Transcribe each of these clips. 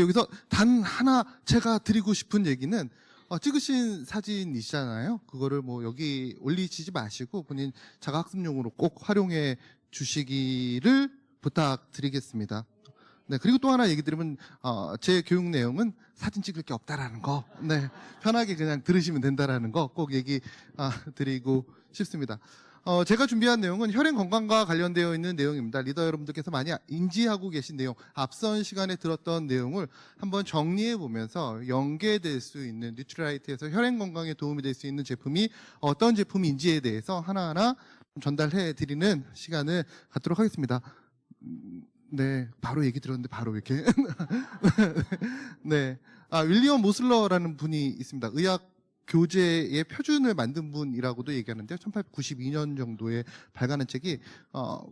여기서 단 하나 제가 드리고 싶은 얘기는 찍으신 사진이시잖아요. 그거를 뭐 여기 올리시지 마시고 본인 자가학습용으로 꼭 활용해 주시기를 부탁드리겠습니다. 네, 그리고 또 하나 얘기 드리면 제 교육 내용은 사진 찍을 게 없다라는 거, 네, 편하게 그냥 들으시면 된다라는 거 꼭 얘기 드리고 싶습니다. 제가 준비한 내용은 혈행 건강과 관련되어 있는 내용입니다. 리더 여러분들께서 많이 인지하고 계신 내용, 앞선 시간에 들었던 내용을 한번 정리해 보면서 연계될 수 있는 뉴트라이트에서 혈행 건강에 도움이 될 수 있는 제품이 어떤 제품인지에 대해서 하나하나 전달해 드리는 시간을 갖도록 하겠습니다. 네, 바로 얘기 들었는데 바로 이렇게 네, 윌리엄 모슬러라는 분이 있습니다. 의학 교재의 표준을 만든 분이라고도 얘기하는데요. 1892년 정도에 발간한 책이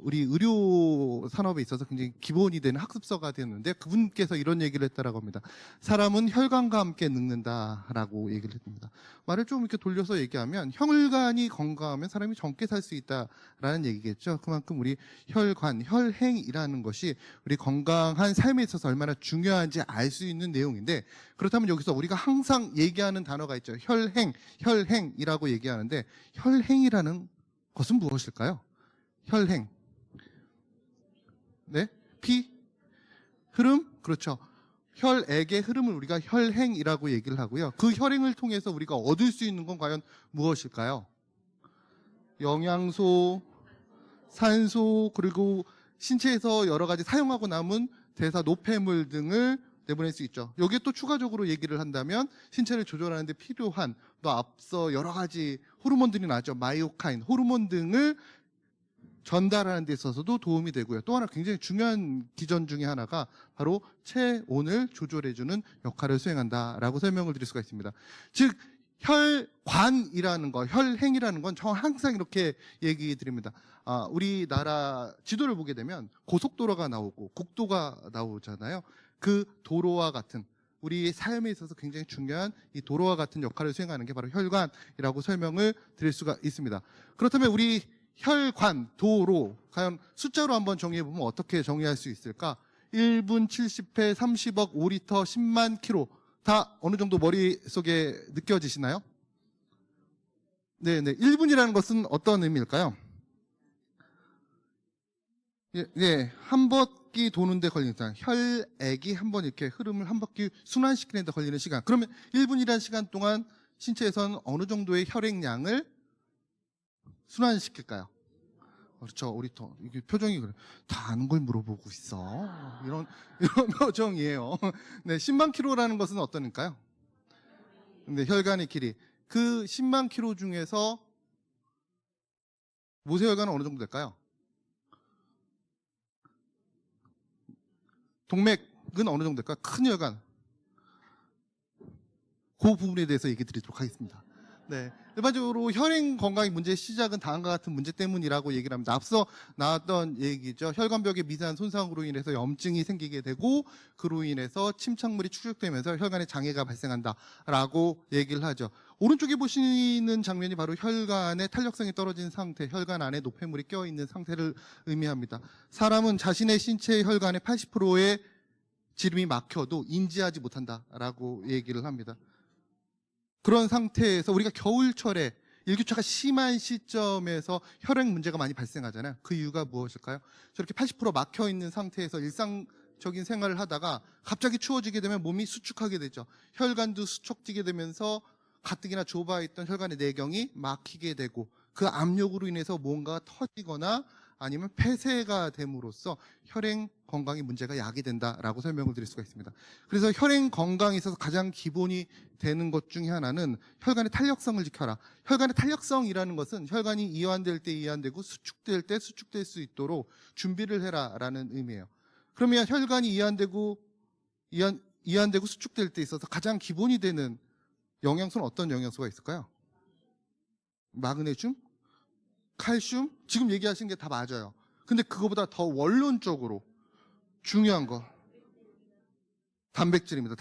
우리 의료 산업에 있어서 굉장히 기본이 되는 학습서가 되었는데, 그분께서 이런 얘기를 했다라고 합니다. 사람은 혈관과 함께 늙는다라고 얘기를 했습니다. 말을 좀 이렇게 돌려서 얘기하면 혈관이 건강하면 사람이 젊게 살 수 있다라는 얘기겠죠. 그만큼 우리 혈관, 혈행이라는 것이 우리 건강한 삶에 있어서 얼마나 중요한지 알 수 있는 내용인데, 그렇다면 여기서 우리가 항상 얘기하는 단어가 있죠. 혈행이라고 얘기하는데, 혈행이라는 것은 무엇일까요? 혈행. 네? 피? 흐름? 그렇죠. 혈액의 흐름을 우리가 혈행이라고 얘기를 하고요. 그 혈행을 통해서 우리가 얻을 수 있는 건 과연 무엇일까요? 영양소, 산소, 그리고 신체에서 여러 가지 사용하고 남은 대사, 노폐물 등을 내보낼 수 있죠. 여기에 또 추가적으로 얘기를 한다면 신체를 조절하는 데 필요한, 또 앞서 여러 가지 호르몬들이 나왔죠. 마이오카인, 호르몬 등을 전달하는 데 있어서도 도움이 되고요. 또 하나 굉장히 중요한 기전 중에 하나가 바로 체온을 조절해주는 역할을 수행한다라고 설명을 드릴 수가 있습니다. 즉 혈관이라는 거, 혈행이라는 건 저 항상 이렇게 얘기 드립니다. 우리나라 지도를 보게 되면 고속도로가 나오고 국도가 나오잖아요. 그 도로와 같은, 우리 삶에 있어서 굉장히 중요한 이 도로와 같은 역할을 수행하는 게 바로 혈관이라고 설명을 드릴 수가 있습니다. 그렇다면 우리 혈관, 도로, 과연 숫자로 한번 정리해보면 어떻게 정리할 수 있을까? 1분 70회 30억 5리터 10만 킬로. 다 어느 정도 머릿속에 느껴지시나요? 네네. 1분이라는 것은 어떤 의미일까요? 예, 한 바퀴 도는데 걸리는 시간. 혈액이 한 번 이렇게 흐름을 한 바퀴 순환시키는 데 걸리는 시간. 그러면 1분이라는 시간 동안 신체에서는 어느 정도의 혈액량을 순환시킬까요? 그렇죠. 우리 또 이게 표정이 그래. 다 아는 걸 물어보고 있어. 이런 표정이에요. 네, 10만 킬로라는 것은 어떠니까요? 네, 혈관의 길이. 그 10만 킬로 중에서 모세혈관은 어느 정도 될까요? 동맥은 어느 정도 될까요? 큰 혈관. 그 부분에 대해서 얘기 드리도록 하겠습니다. 네, 일반적으로 혈행 건강의 문제의 시작은 다음과 같은 문제 때문이라고 얘기를 합니다. 앞서 나왔던 얘기죠. 혈관벽의 미세한 손상으로 인해서 염증이 생기게 되고, 그로 인해서 침착물이 축적되면서 혈관에 장애가 발생한다라고 얘기를 하죠. 오른쪽에 보시는 장면이 바로 혈관의 탄력성이 떨어진 상태, 혈관 안에 노폐물이 껴있는 상태를 의미합니다. 사람은 자신의 신체 혈관의 80%의 지름이 막혀도 인지하지 못한다라고 얘기를 합니다. 그런 상태에서 우리가 겨울철에 일교차가 심한 시점에서 혈액 문제가 많이 발생하잖아요. 그 이유가 무엇일까요? 저렇게 80% 막혀 있는 상태에서 일상적인 생활을 하다가 갑자기 추워지게 되면 몸이 수축하게 되죠. 혈관도 수축되게 되면서 가뜩이나 좁아 있던 혈관의 내경이 막히게 되고, 그 압력으로 인해서 뭔가가 터지거나 아니면 폐쇄가 됨으로써 혈행 건강의 문제가 야기된다라고 설명을 드릴 수가 있습니다. 그래서 혈행 건강에 있어서 가장 기본이 되는 것 중에 하나는 혈관의 탄력성을 지켜라. 혈관의 탄력성이라는 것은 혈관이 이완될 때 이완되고 수축될 때 수축될 수 있도록 준비를 해라라는 의미예요. 그러면 혈관이 이완되고 수축될 때 있어서 가장 기본이 되는 영양소는 어떤 영양소가 있을까요? 마그네슘? 칼슘? 지금 얘기하신 게 다 맞아요. 근데 그거보다 더 원론적으로 중요한 거, 단백질입니다.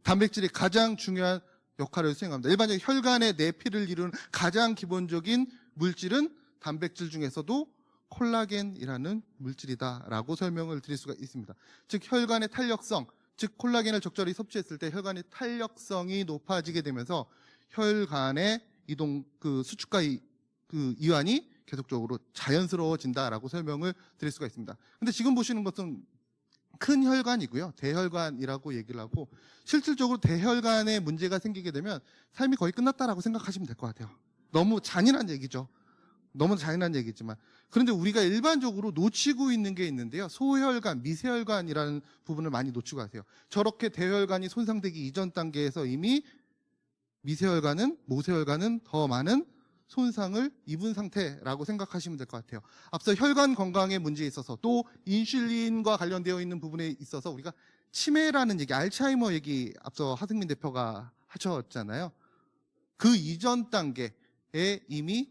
단백질이 가장 중요한 역할을 수행합니다. 일반적인 혈관의 내피를 이루는 가장 기본적인 물질은 단백질 중에서도 콜라겐이라는 물질이다라고 설명을 드릴 수가 있습니다. 즉 혈관의 탄력성, 즉 콜라겐을 적절히 섭취했을 때 혈관의 탄력성이 높아지게 되면서 혈관의 이동 수축과 이완이 계속적으로 자연스러워진다라고 설명을 드릴 수가 있습니다. 근데 지금 보시는 것은 큰 혈관이고요. 대혈관이라고 얘기를 하고, 실질적으로 대혈관에 문제가 생기게 되면 삶이 거의 끝났다라고 생각하시면 될 것 같아요. 너무 잔인한 얘기죠. 너무 잔인한 얘기지만, 그런데 우리가 일반적으로 놓치고 있는 게 있는데요. 소혈관, 미세혈관이라는 부분을 많이 놓치고 가세요. 저렇게 대혈관이 손상되기 이전 단계에서 이미 미세혈관은, 모세혈관은 더 많은 손상을 입은 상태라고 생각하시면 될 것 같아요. 앞서 혈관 건강의 문제에 있어서, 또 인슐린과 관련되어 있는 부분에 있어서 우리가 치매라는 얘기, 알츠하이머 얘기 앞서 하승민 대표가 하셨잖아요. 그 이전 단계에 이미,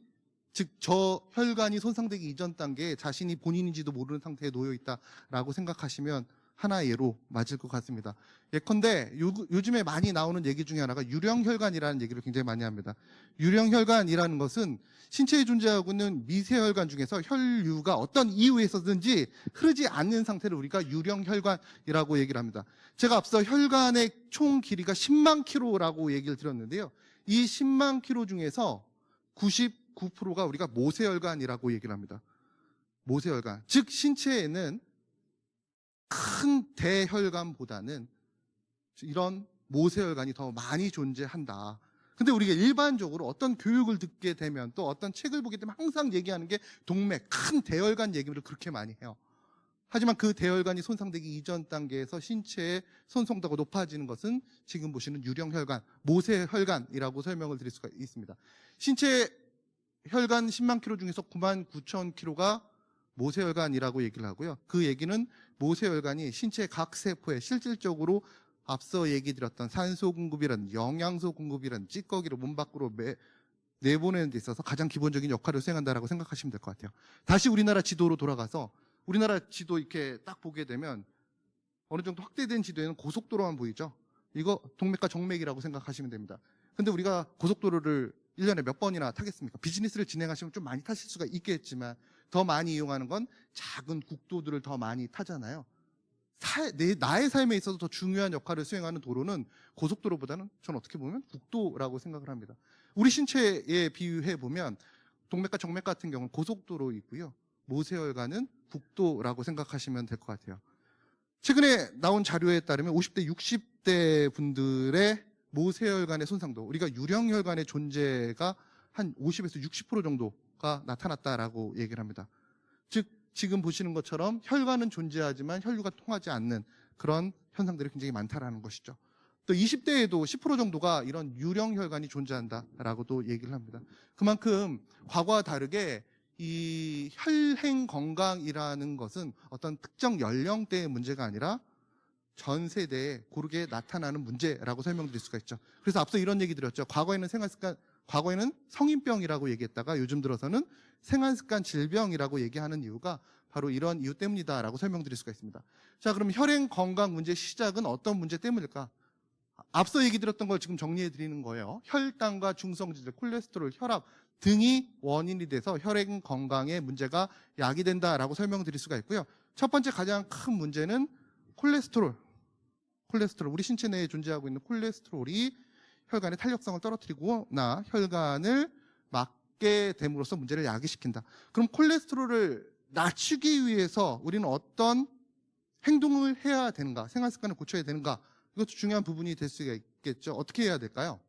즉 저혈관이 손상되기 이전 단계에 자신이 본인인지도 모르는 상태에 놓여 있다라고 생각하시면 하나의 예로 맞을 것 같습니다. 예컨대 요즘에 많이 나오는 얘기 중에 하나가 유령혈관이라는 얘기를 굉장히 많이 합니다. 유령혈관이라는 것은 신체에 존재하고 있는 미세혈관 중에서 혈류가 어떤 이유에서든지 흐르지 않는 상태를 우리가 유령혈관이라고 얘기를 합니다. 제가 앞서 혈관의 총 길이가 10만 킬로라고 얘기를 드렸는데요. 이 10만 킬로 중에서 99%가 우리가 모세혈관이라고 얘기를 합니다. 모세혈관. 즉 신체에는 큰 대혈관보다는 이런 모세혈관이 더 많이 존재한다. 근데 우리가 일반적으로 어떤 교육을 듣게 되면, 또 어떤 책을 보게 되면 항상 얘기하는 게 동맥, 큰 대혈관 얘기를 그렇게 많이 해요. 하지만 그 대혈관이 손상되기 이전 단계에서 신체의 손상도가 높아지는 것은 지금 보시는 유령혈관, 모세혈관이라고 설명을 드릴 수가 있습니다. 신체 혈관 10만 킬로 중에서 9만 9천 킬로가 모세혈관이라고 얘기를 하고요. 그 얘기는 모세혈관이 신체 각 세포에 실질적으로 앞서 얘기 드렸던 산소 공급이란, 영양소 공급이란 찌꺼기를 몸 밖으로 내보내는 데 있어서 가장 기본적인 역할을 수행한다라고 생각하시면 될 것 같아요. 다시 우리나라 지도로 돌아가서 우리나라 지도 이렇게 딱 보게 되면 어느 정도 확대된 지도에는 고속도로만 보이죠. 이거 동맥과 정맥이라고 생각하시면 됩니다. 근데 우리가 고속도로를 1년에 몇 번이나 타겠습니까? 비즈니스를 진행하시면 좀 많이 타실 수가 있겠지만 더 많이 이용하는 건 작은 국도들을 더 많이 타잖아요. 나의 삶에 있어서 더 중요한 역할을 수행하는 도로는 고속도로보다는 저는 어떻게 보면 국도라고 생각을 합니다. 우리 신체에 비유해 보면 동맥과 정맥 같은 경우는 고속도로 있고요. 모세혈관은 국도라고 생각하시면 될 것 같아요. 최근에 나온 자료에 따르면 50대, 60대 분들의 모세혈관의 손상도, 우리가 유령혈관의 존재가 한 50에서 60% 정도가 나타났다라고 얘기를 합니다. 즉 지금 보시는 것처럼 혈관은 존재하지만 혈류가 통하지 않는 그런 현상들이 굉장히 많다라는 것이죠. 또 20대에도 10% 정도가 이런 유령혈관이 존재한다라고도 얘기를 합니다. 그만큼 과거와 다르게 이 혈행 건강이라는 것은 어떤 특정 연령대의 문제가 아니라 전 세대에 고르게 나타나는 문제라고 설명드릴 수가 있죠. 그래서 앞서 이런 얘기 드렸죠. 과거에는 성인병이라고 얘기했다가 요즘 들어서는 생활습관 질병이라고 얘기하는 이유가 바로 이런 이유 때문이다라고 설명드릴 수가 있습니다. 자, 그럼 혈행 건강 문제의 시작은 어떤 문제 때문일까? 앞서 얘기 드렸던 걸 지금 정리해 드리는 거예요. 혈당과 중성지질, 콜레스테롤, 혈압 등이 원인이 돼서 혈행 건강에 문제가 야기된다라고 설명드릴 수가 있고요. 첫 번째 가장 큰 문제는 콜레스테롤, 우리 신체 내에 존재하고 있는 콜레스테롤이 혈관의 탄력성을 떨어뜨리거나 혈관을 막게 됨으로써 문제를 야기시킨다. 그럼 콜레스테롤을 낮추기 위해서 우리는 어떤 행동을 해야 되는가, 생활 습관을 고쳐야 되는가, 이것도 중요한 부분이 될 수가 있겠죠. 어떻게 해야 될까요?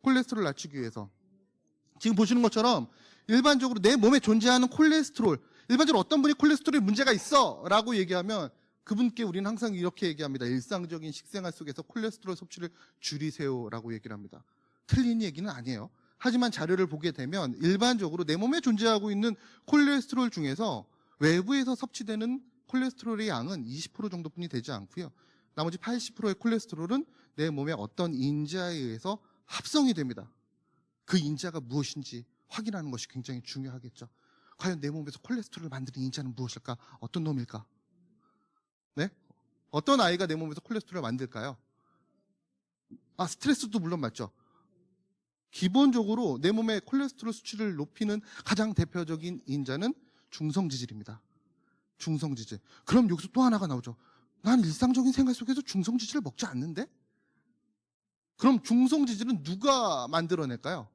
콜레스테롤을 낮추기 위해서 지금 보시는 것처럼 일반적으로 내 몸에 존재하는 콜레스테롤, 일반적으로 어떤 분이 콜레스테롤에 문제가 있어 라고 얘기하면 그분께 우리는 항상 이렇게 얘기합니다. 일상적인 식생활 속에서 콜레스테롤 섭취를 줄이세요 라고 얘기를 합니다. 틀린 얘기는 아니에요. 하지만 자료를 보게 되면 일반적으로 내 몸에 존재하고 있는 콜레스테롤 중에서 외부에서 섭취되는 콜레스테롤의 양은 20% 정도뿐이 되지 않고요. 나머지 80%의 콜레스테롤은 내 몸의 어떤 인자에 의해서 합성이 됩니다. 그 인자가 무엇인지 확인하는 것이 굉장히 중요하겠죠. 과연 내 몸에서 콜레스테롤을 만드는 인자는 무엇일까? 어떤 놈일까? 네? 어떤 아이가 내 몸에서 콜레스테롤을 만들까요? 스트레스도 물론 맞죠. 기본적으로 내 몸의 콜레스테롤 수치를 높이는 가장 대표적인 인자는 중성지질입니다. 중성지질. 그럼 여기서 또 하나가 나오죠. 난 일상적인 생활 속에서 중성지질을 먹지 않는데? 그럼 중성지질은 누가 만들어낼까요?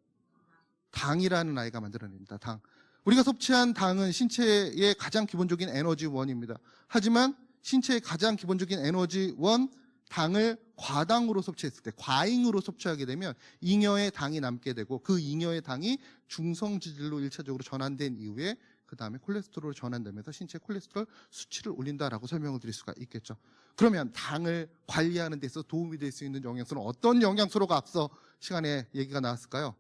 당이라는 아이가 만들어냅니다. 당. 우리가 섭취한 당은 신체의 가장 기본적인 에너지원입니다. 하지만 신체의 가장 기본적인 에너지원, 당을 과당으로 섭취했을 때, 과잉으로 섭취하게 되면 잉여의 당이 남게 되고, 그 잉여의 당이 중성지질로 1차적으로 전환된 이후에 그 다음에 콜레스테롤로 전환되면서 신체 콜레스테롤 수치를 올린다라고 설명을 드릴 수가 있겠죠. 그러면 당을 관리하는 데 있어서 도움이 될 수 있는 영양소는 어떤 영양소로가 앞서 시간에 얘기가 나왔을까요?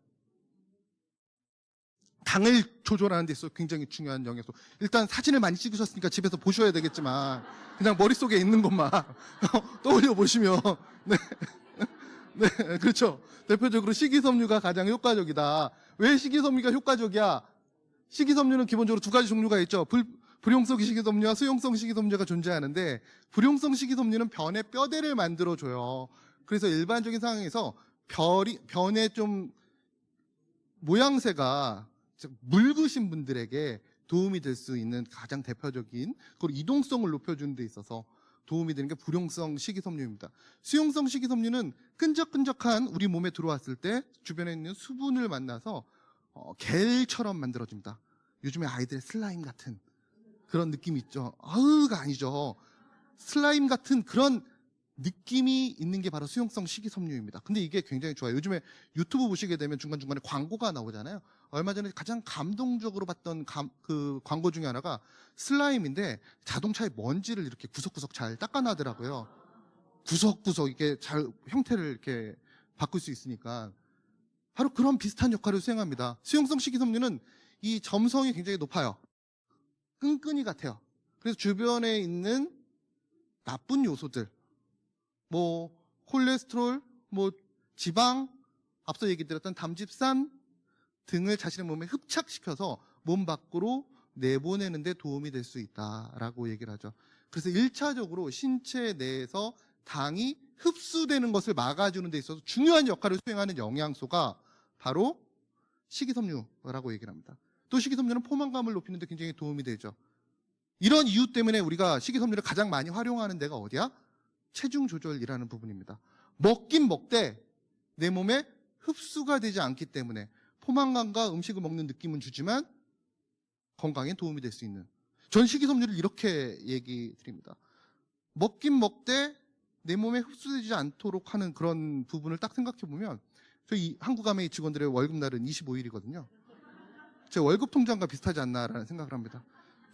당을 조절하는 데 있어서 굉장히 중요한 영양소. 일단 사진을 많이 찍으셨으니까 집에서 보셔야 되겠지만 그냥 머릿속에 있는 것만 떠올려 보시면 네. 네, 그렇죠. 대표적으로 식이섬유가 가장 효과적이다. 왜 식이섬유가 효과적이야? 식이섬유는 기본적으로 두 가지 종류가 있죠. 불용성 식이섬유와 수용성 식이섬유가 존재하는데, 불용성 식이섬유는 변의 뼈대를 만들어줘요. 그래서 일반적인 상황에서 변의 좀 모양새가 묽으신 분들에게 도움이 될 수 있는 가장 대표적인, 그리고 이동성을 높여주는 데 있어서 도움이 되는 게 불용성 식이섬유입니다. 수용성 식이섬유는 끈적끈적한 우리 몸에 들어왔을 때 주변에 있는 수분을 만나서 겔처럼 만들어집니다. 요즘에 아이들의 슬라임 같은 그런 느낌이 있죠. 아우가 아니죠. 슬라임 같은 그런 느낌이 있는 게 바로 수용성 식이섬유입니다. 근데 이게 굉장히 좋아요. 요즘에 유튜브 보시게 되면 중간중간에 광고가 나오잖아요. 얼마 전에 가장 감동적으로 봤던 그 광고 중에 하나가 슬라임인데 자동차의 먼지를 이렇게 구석구석 잘 닦아놔더라고요. 구석구석 이렇게 잘 형태를 이렇게 바꿀 수 있으니까 바로 그런 비슷한 역할을 수행합니다. 수용성 식이섬유는 이 점성이 굉장히 높아요. 끈끈이 같아요. 그래서 주변에 있는 나쁜 요소들, 뭐 콜레스테롤, 뭐 지방, 앞서 얘기 드렸던 담즙산 등을 자신의 몸에 흡착시켜서 몸 밖으로 내보내는 데 도움이 될 수 있다라고 얘기를 하죠. 그래서 1차적으로 신체 내에서 당이 흡수되는 것을 막아주는 데 있어서 중요한 역할을 수행하는 영양소가 바로 식이섬유라고 얘기를 합니다. 또 식이섬유는 포만감을 높이는 데 굉장히 도움이 되죠. 이런 이유 때문에 우리가 식이섬유를 가장 많이 활용하는 데가 어디야? 체중 조절이라는 부분입니다. 먹긴 먹되 내 몸에 흡수가 되지 않기 때문에 포만감과 음식을 먹는 느낌은 주지만 건강에 도움이 될 수 있는, 전 식이섬유를 이렇게 얘기 드립니다. 먹긴 먹되 내 몸에 흡수되지 않도록 하는 그런 부분을 딱 생각해 보면, 저희 한국아메이 직원들의 월급날은 25일이거든요. 제 월급 통장과 비슷하지 않나라는 생각을 합니다.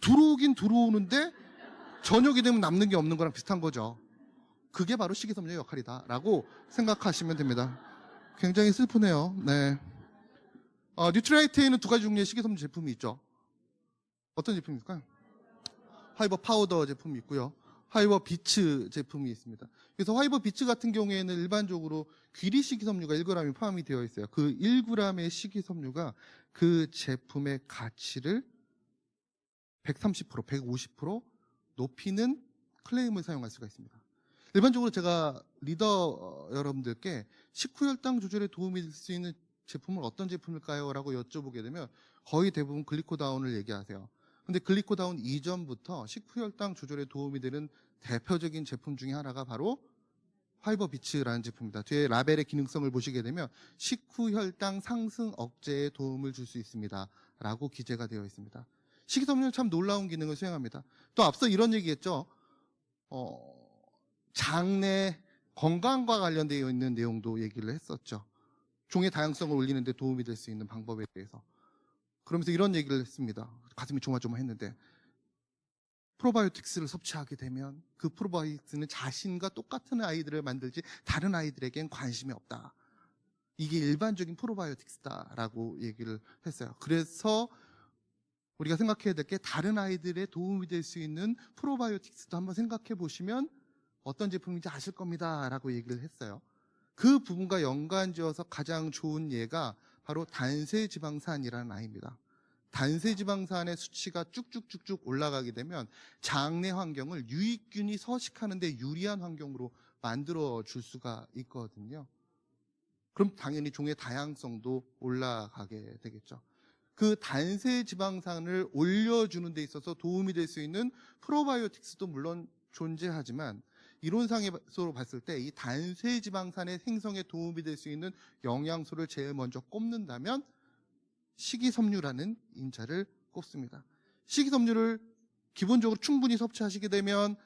들어오긴 들어오는데 저녁이 되면 남는 게 없는 거랑 비슷한 거죠. 그게 바로 식이섬유의 역할이다라고 생각하시면 됩니다. 굉장히 슬프네요. 네. 뉴트라이트에는 두 가지 종류의 식이섬유 제품이 있죠. 어떤 제품일까요? 화이버 파우더 제품이 있고요. 화이버 비츠 제품이 있습니다. 그래서 화이버 비츠 같은 경우에는 일반적으로 귀리 식이섬유가 1g이 포함이 되어 있어요. 그 1g의 식이섬유가 그 제품의 가치를 130%, 150% 높이는 클레임을 사용할 수가 있습니다. 일반적으로 제가 리더 여러분들께 식후혈당 조절에 도움이 될 수 있는 제품은 어떤 제품일까요? 라고 여쭤보게 되면 거의 대부분 글리코다운을 얘기하세요. 근데 글리코다운 이전부터 식후혈당 조절에 도움이 되는 대표적인 제품 중에 하나가 바로 화이버 비츠라는 제품입니다. 뒤에 라벨의 기능성을 보시게 되면 식후혈당 상승 억제에 도움을 줄 수 있습니다. 라고 기재가 되어 있습니다. 식이섬유는 참 놀라운 기능을 수행합니다. 또 앞서 이런 얘기했죠. 장내 건강과 관련되어 있는 내용도 얘기를 했었죠. 종의 다양성을 올리는 데 도움이 될 수 있는 방법에 대해서. 그러면서 이런 얘기를 했습니다. 가슴이 조마조마했는데, 프로바이오틱스를 섭취하게 되면 그 프로바이오틱스는 자신과 똑같은 아이들을 만들지 다른 아이들에겐 관심이 없다. 이게 일반적인 프로바이오틱스다라고 얘기를 했어요. 그래서 우리가 생각해야 될 게, 다른 아이들의 도움이 될 수 있는 프로바이오틱스도 한번 생각해 보시면 어떤 제품인지 아실 겁니다 라고 얘기를 했어요. 그 부분과 연관지어서 가장 좋은 예가 바로 단세지방산이라는 아이입니다. 단세지방산의 수치가 쭉쭉쭉쭉 올라가게 되면 장내 환경을 유익균이 서식하는 데 유리한 환경으로 만들어 줄 수가 있거든요. 그럼 당연히 종의 다양성도 올라가게 되겠죠. 그 단세지방산을 올려주는 데 있어서 도움이 될 수 있는 프로바이오틱스도 물론 존재하지만 이론상으로 봤을 때 이 단쇄지방산의 생성에 도움이 될 수 있는 영양소를 제일 먼저 꼽는다면 식이섬유라는 인자를 꼽습니다. 식이섬유를 기본적으로 충분히 섭취하시게 되면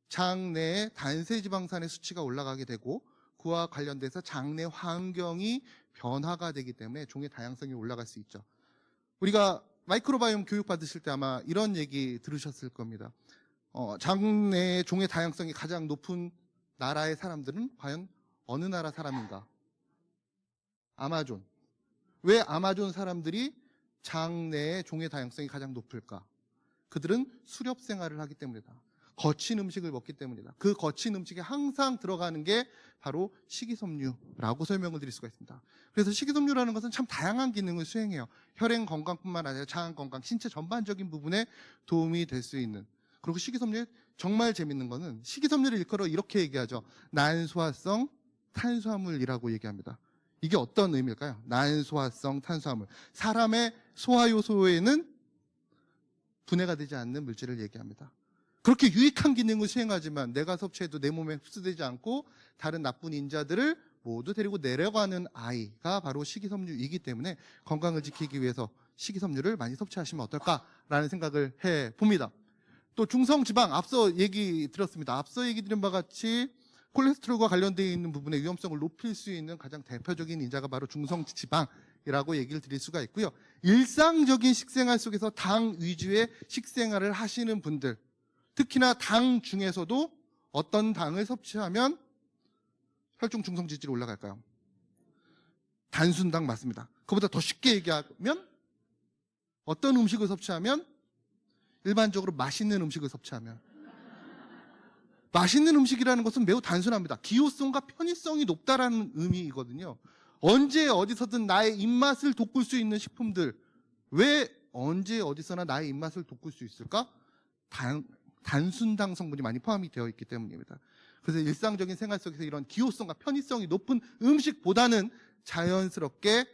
장 내에 단쇄지방산의 수치가 올라가게 되고 그와 관련돼서 장내 환경이 변화가 되기 때문에 종의 다양성이 올라갈 수 있죠. 우리가 마이크로바이옴 교육 받으실 때 아마 이런 얘기 들으셨을 겁니다. 장내의 종의 다양성이 가장 높은 나라의 사람들은 과연 어느 나라 사람인가? 아마존. 왜 아마존 사람들이 장내의 종의 다양성이 가장 높을까? 그들은 수렵 생활을 하기 때문이다. 거친 음식을 먹기 때문이다. 그 거친 음식에 항상 들어가는 게 바로 식이섬유라고 설명을 드릴 수가 있습니다. 그래서 식이섬유라는 것은 참 다양한 기능을 수행해요. 혈행 건강뿐만 아니라 장 건강, 신체 전반적인 부분에 도움이 될 수 있는. 그리고 식이섬유의 정말 재밌는 거는 식이섬유를 일컬어 이렇게 얘기하죠. 난소화성 탄수화물이라고 얘기합니다. 이게 어떤 의미일까요? 난소화성 탄수화물. 사람의 소화요소에는 분해가 되지 않는 물질을 얘기합니다. 그렇게 유익한 기능을 수행하지만 내가 섭취해도 내 몸에 흡수되지 않고 다른 나쁜 인자들을 모두 데리고 내려가는 아이가 바로 식이섬유이기 때문에 건강을 지키기 위해서 식이섬유를 많이 섭취하시면 어떨까라는 생각을 해봅니다. 또 중성지방, 앞서 얘기 드렸습니다. 앞서 얘기 드린 바와 같이 콜레스테롤과 관련되어 있는 부분의 위험성을 높일 수 있는 가장 대표적인 인자가 바로 중성지방이라고 얘기를 드릴 수가 있고요. 일상적인 식생활 속에서 당 위주의 식생활을 하시는 분들, 특히나 당 중에서도 어떤 당을 섭취하면 혈중 중성 지질이 올라갈까요? 단순당 맞습니다. 그보다 더 쉽게 얘기하면 어떤 음식을 섭취하면 일반적으로 맛있는 음식을 섭취하면 맛있는 음식이라는 것은 매우 단순합니다. 기호성과 편의성이 높다라는 의미이거든요. 언제 어디서든 나의 입맛을 돋굴 수 있는 식품들. 왜 언제 어디서나 나의 입맛을 돋굴 수 있을까? 단순당 성분이 많이 포함이 되어 있기 때문입니다. 그래서 일상적인 생활 속에서 이런 기호성과 편의성이 높은 음식보다는 자연스럽게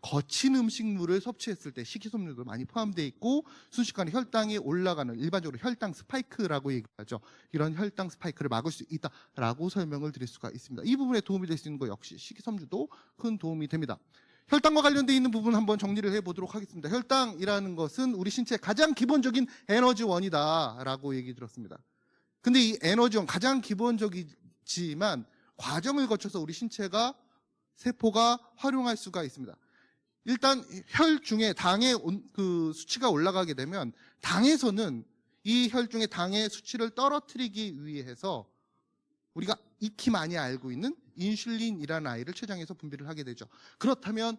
거친 음식물을 섭취했을 때 식이섬유도 많이 포함되어 있고 순식간에 혈당이 올라가는, 일반적으로 혈당 스파이크라고 얘기하죠. 이런 혈당 스파이크를 막을 수 있다라고 설명을 드릴 수가 있습니다. 이 부분에 도움이 될 수 있는 것 역시 식이섬유도 큰 도움이 됩니다. 혈당과 관련되어 있는 부분 한번 정리를 해보도록 하겠습니다. 혈당이라는 것은 우리 신체의 가장 기본적인 에너지원이다라고 얘기 들었습니다. 근데 이 에너지원, 가장 기본적이지만 과정을 거쳐서 우리 신체가, 세포가 활용할 수가 있습니다. 일단 혈중에 당의 그 수치가 올라가게 되면 당에서는 이 혈중의 당의 수치를 떨어뜨리기 위해서 우리가 익히 많이 알고 있는 인슐린이라는 아이를 췌장에서 분비를 하게 되죠. 그렇다면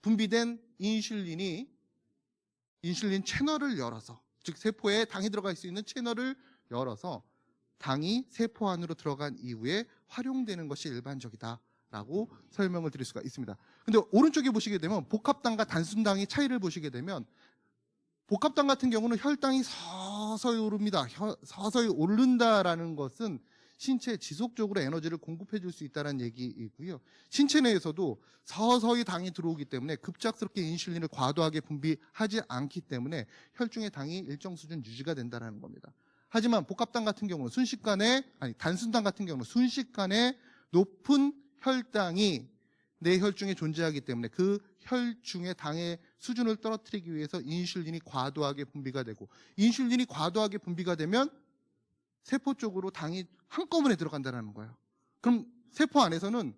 분비된 인슐린 채널을 열어서, 즉 세포에 당이 들어갈 수 있는 채널을 열어서 당이 세포 안으로 들어간 이후에 활용되는 것이 일반적이다라고 설명을 드릴 수가 있습니다. 근데 오른쪽에 보시게 되면 복합당과 단순당의 차이를 보시게 되면 복합당 같은 경우는 혈당이 서서히 오릅니다. 서서히 오른다라는 것은 신체에 지속적으로 에너지를 공급해 줄 수 있다는 얘기이고요. 신체 내에서도 서서히 당이 들어오기 때문에 급작스럽게 인슐린을 과도하게 분비하지 않기 때문에 혈중의 당이 일정 수준 유지가 된다는 겁니다. 하지만 복합당 같은 경우는 단순당 같은 경우는 순식간에 높은 혈당이 내 혈중에 존재하기 때문에 그 혈중의 당의 수준을 떨어뜨리기 위해서 인슐린이 과도하게 분비가 되고, 인슐린이 과도하게 분비가 되면 세포 쪽으로 당이 한꺼번에 들어간다는 거예요. 그럼 세포 안에서는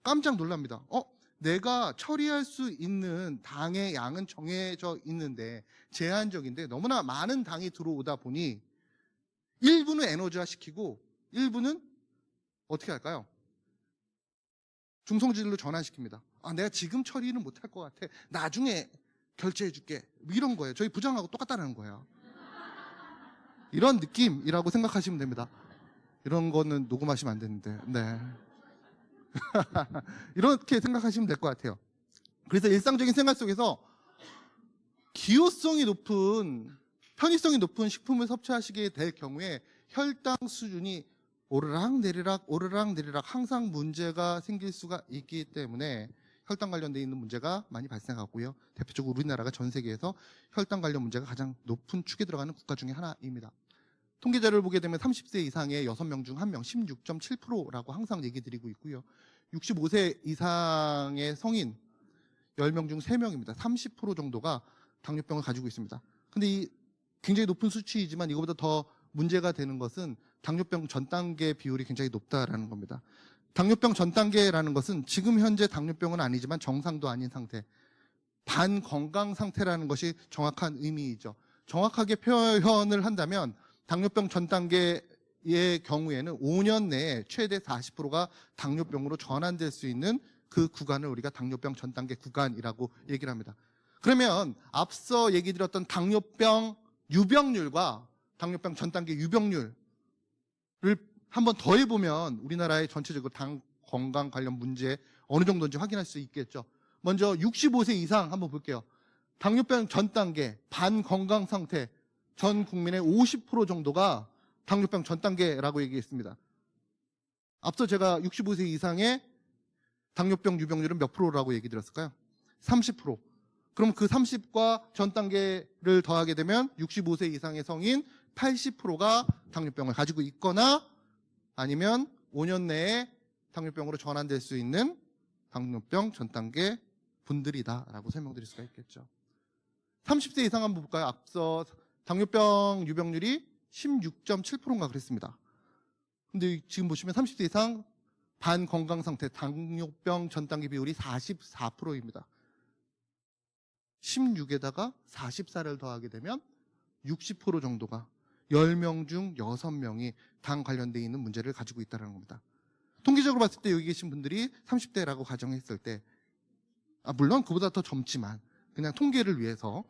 깜짝 놀랍니다. 내가 처리할 수 있는 당의 양은 정해져 있는데, 제한적인데 너무나 많은 당이 들어오다 보니 일부는 에너지화 시키고 일부는 어떻게 할까요? 중성질로 전환시킵니다. 내가 지금 처리는 못할 것 같아. 나중에 결제해 줄게. 이런 거예요. 저희 부장하고 똑같다는 거예요. 이런 느낌이라고 생각하시면 됩니다. 이런 거는 녹음하시면 안 되는데. 네. 이렇게 생각하시면 될 것 같아요. 그래서 일상적인 생활 속에서 기호성이 높은, 편의성이 높은 식품을 섭취하시게 될 경우에 혈당 수준이 오르락 내리락 항상 문제가 생길 수가 있기 때문에 혈당 관련되어 있는 문제가 많이 발생하고요. 대표적으로 우리나라가 전 세계에서 혈당 관련 문제가 가장 높은 축에 들어가는 국가 중에 하나입니다. 통계 자료를 보게 되면 30세 이상의 6명 중 1명 16.7%라고 항상 얘기 드리고 있고요. 65세 이상의 성인 10명 중 3명입니다. 30% 정도가 당뇨병을 가지고 있습니다. 근데 이 굉장히 높은 수치이지만 이거보다 더 문제가 되는 것은 당뇨병 전 단계 비율이 굉장히 높다라는 겁니다. 당뇨병 전 단계라는 것은 지금 현재 당뇨병은 아니지만 정상도 아닌 상태, 반건강 상태라는 것이 정확한 의미이죠. 정확하게 표현을 한다면 당뇨병 전 단계의 경우에는 5년 내에 최대 40%가 당뇨병으로 전환될 수 있는 그 구간을 우리가 당뇨병 전 단계 구간이라고 얘기를 합니다. 그러면 앞서 얘기 드렸던 당뇨병 유병률과 당뇨병 전 단계 유병률을 한번 더해보면 우리나라의 전체적으로 당 건강 관련 문제 어느 정도인지 확인할 수 있겠죠. 먼저 65세 이상 한번 볼게요. 당뇨병 전 단계 반건강 상태 전 국민의 50% 정도가 당뇨병 전 단계라고 얘기했습니다. 앞서 제가 65세 이상의 당뇨병 유병률은 몇 프로라고 얘기 드렸을까요? 30%. 그럼 그 30과 전 단계를 더하게 되면 65세 이상의 성인 80%가 당뇨병을 가지고 있거나 아니면 5년 내에 당뇨병으로 전환될 수 있는 당뇨병 전 단계 분들이다라고 설명드릴 수가 있겠죠. 30세 이상 한번 볼까요? 앞서 당뇨병 유병률이 16.7%인가 그랬습니다. 근데 지금 보시면 30세 이상 반건강 상태 당뇨병 전 단계 비율이 44%입니다. 16에다가 44를 더하게 되면 60% 정도가 10명 중 6명이 당 관련되어 있는 문제를 가지고 있다는 겁니다. 통계적으로 봤을 때 여기 계신 분들이 30대라고 가정했을 때 물론 그보다 더 젊지만 그냥 통계를 위해서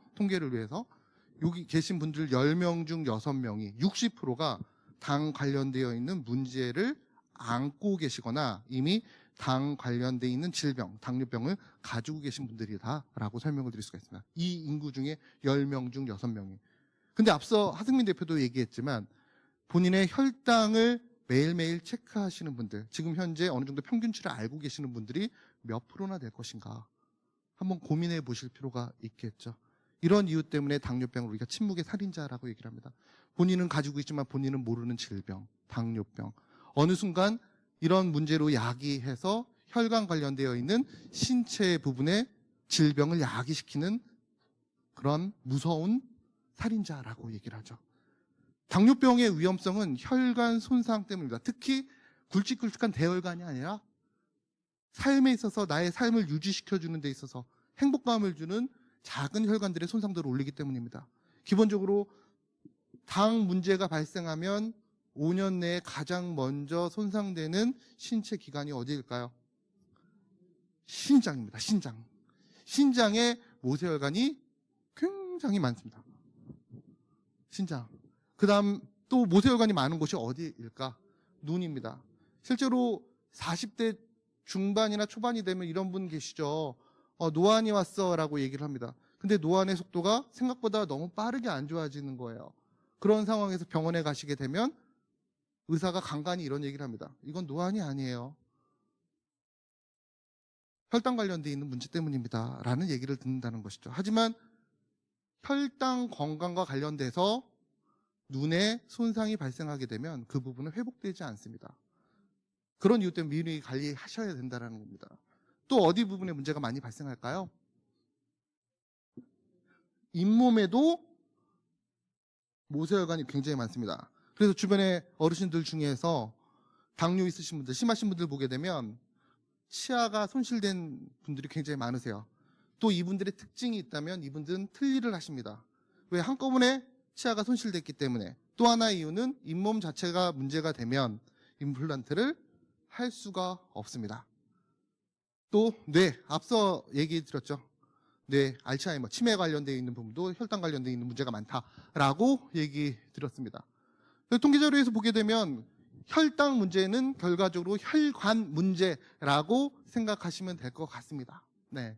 여기 계신 분들 10명 중 6명이 60%가 당 관련되어 있는 문제를 안고 계시거나 이미 당 관련되어 있는 질병, 당뇨병을 가지고 계신 분들이다라고 설명을 드릴 수가 있습니다. 이 인구 중에 10명 중 6명이. 근데 앞서 하승민 대표도 얘기했지만 본인의 혈당을 매일매일 체크하시는 분들, 지금 현재 어느 정도 평균치를 알고 계시는 분들이 몇 프로나 될 것인가 한번 고민해 보실 필요가 있겠죠. 이런 이유 때문에 당뇨병을 우리가 침묵의 살인자라고 얘기를 합니다. 본인은 가지고 있지만 본인은 모르는 질병, 당뇨병. 어느 순간 이런 문제로 야기해서 혈관 관련되어 있는 신체 부분의 질병을 야기시키는 그런 무서운 살인자라고 얘기를 하죠. 당뇨병의 위험성은 혈관 손상 때문입니다. 특히 굵직굵직한 대혈관이 아니라 삶에 있어서 나의 삶을 유지시켜주는 데 있어서 행복감을 주는 작은 혈관들의 손상도를 올리기 때문입니다. 기본적으로 당 문제가 발생하면 5년 내에 가장 먼저 손상되는 신체 기관이 어디일까요? 신장입니다. 신장. 신장에 모세혈관이 굉장히 많습니다. 신장. 그 다음 또 모세혈관이 많은 곳이 어디일까? 눈입니다. 실제로 40대 중반이나 초반이 되면 이런 분 계시죠. 노안이 왔어 라고 얘기를 합니다. 근데 노안의 속도가 생각보다 너무 빠르게 안 좋아지는 거예요. 그런 상황에서 병원에 가시게 되면 의사가 간간히 이런 얘기를 합니다. 이건 노안이 아니에요. 혈당 관련되어 있는 문제 때문입니다. 라는 얘기를 듣는다는 것이죠. 하지만 혈당 건강과 관련돼서 눈에 손상이 발생하게 되면 그 부분은 회복되지 않습니다. 그런 이유 때문에 미리 관리하셔야 된다는 겁니다. 또 어디 부분에 문제가 많이 발생할까요? 잇몸에도 모세혈관이 굉장히 많습니다. 그래서 주변에 어르신들 중에서 당뇨 있으신 분들, 심하신 분들 보게 되면 치아가 손실된 분들이 굉장히 많으세요. 또 이분들의 특징이 있다면 이분들은 틀니를 하십니다. 왜? 한꺼번에 치아가 손실됐기 때문에. 또 하나의 이유는 잇몸 자체가 문제가 되면 임플란트를 할 수가 없습니다. 또 뇌, 앞서 얘기 드렸죠. 뇌, 알츠하이머, 치매 관련되어 있는 부분도 혈당 관련되어 있는 문제가 많다라고 얘기 드렸습니다. 통계자료에서 보게 되면 혈당 문제는 결과적으로 혈관 문제라고 생각하시면 될 것 같습니다. 네.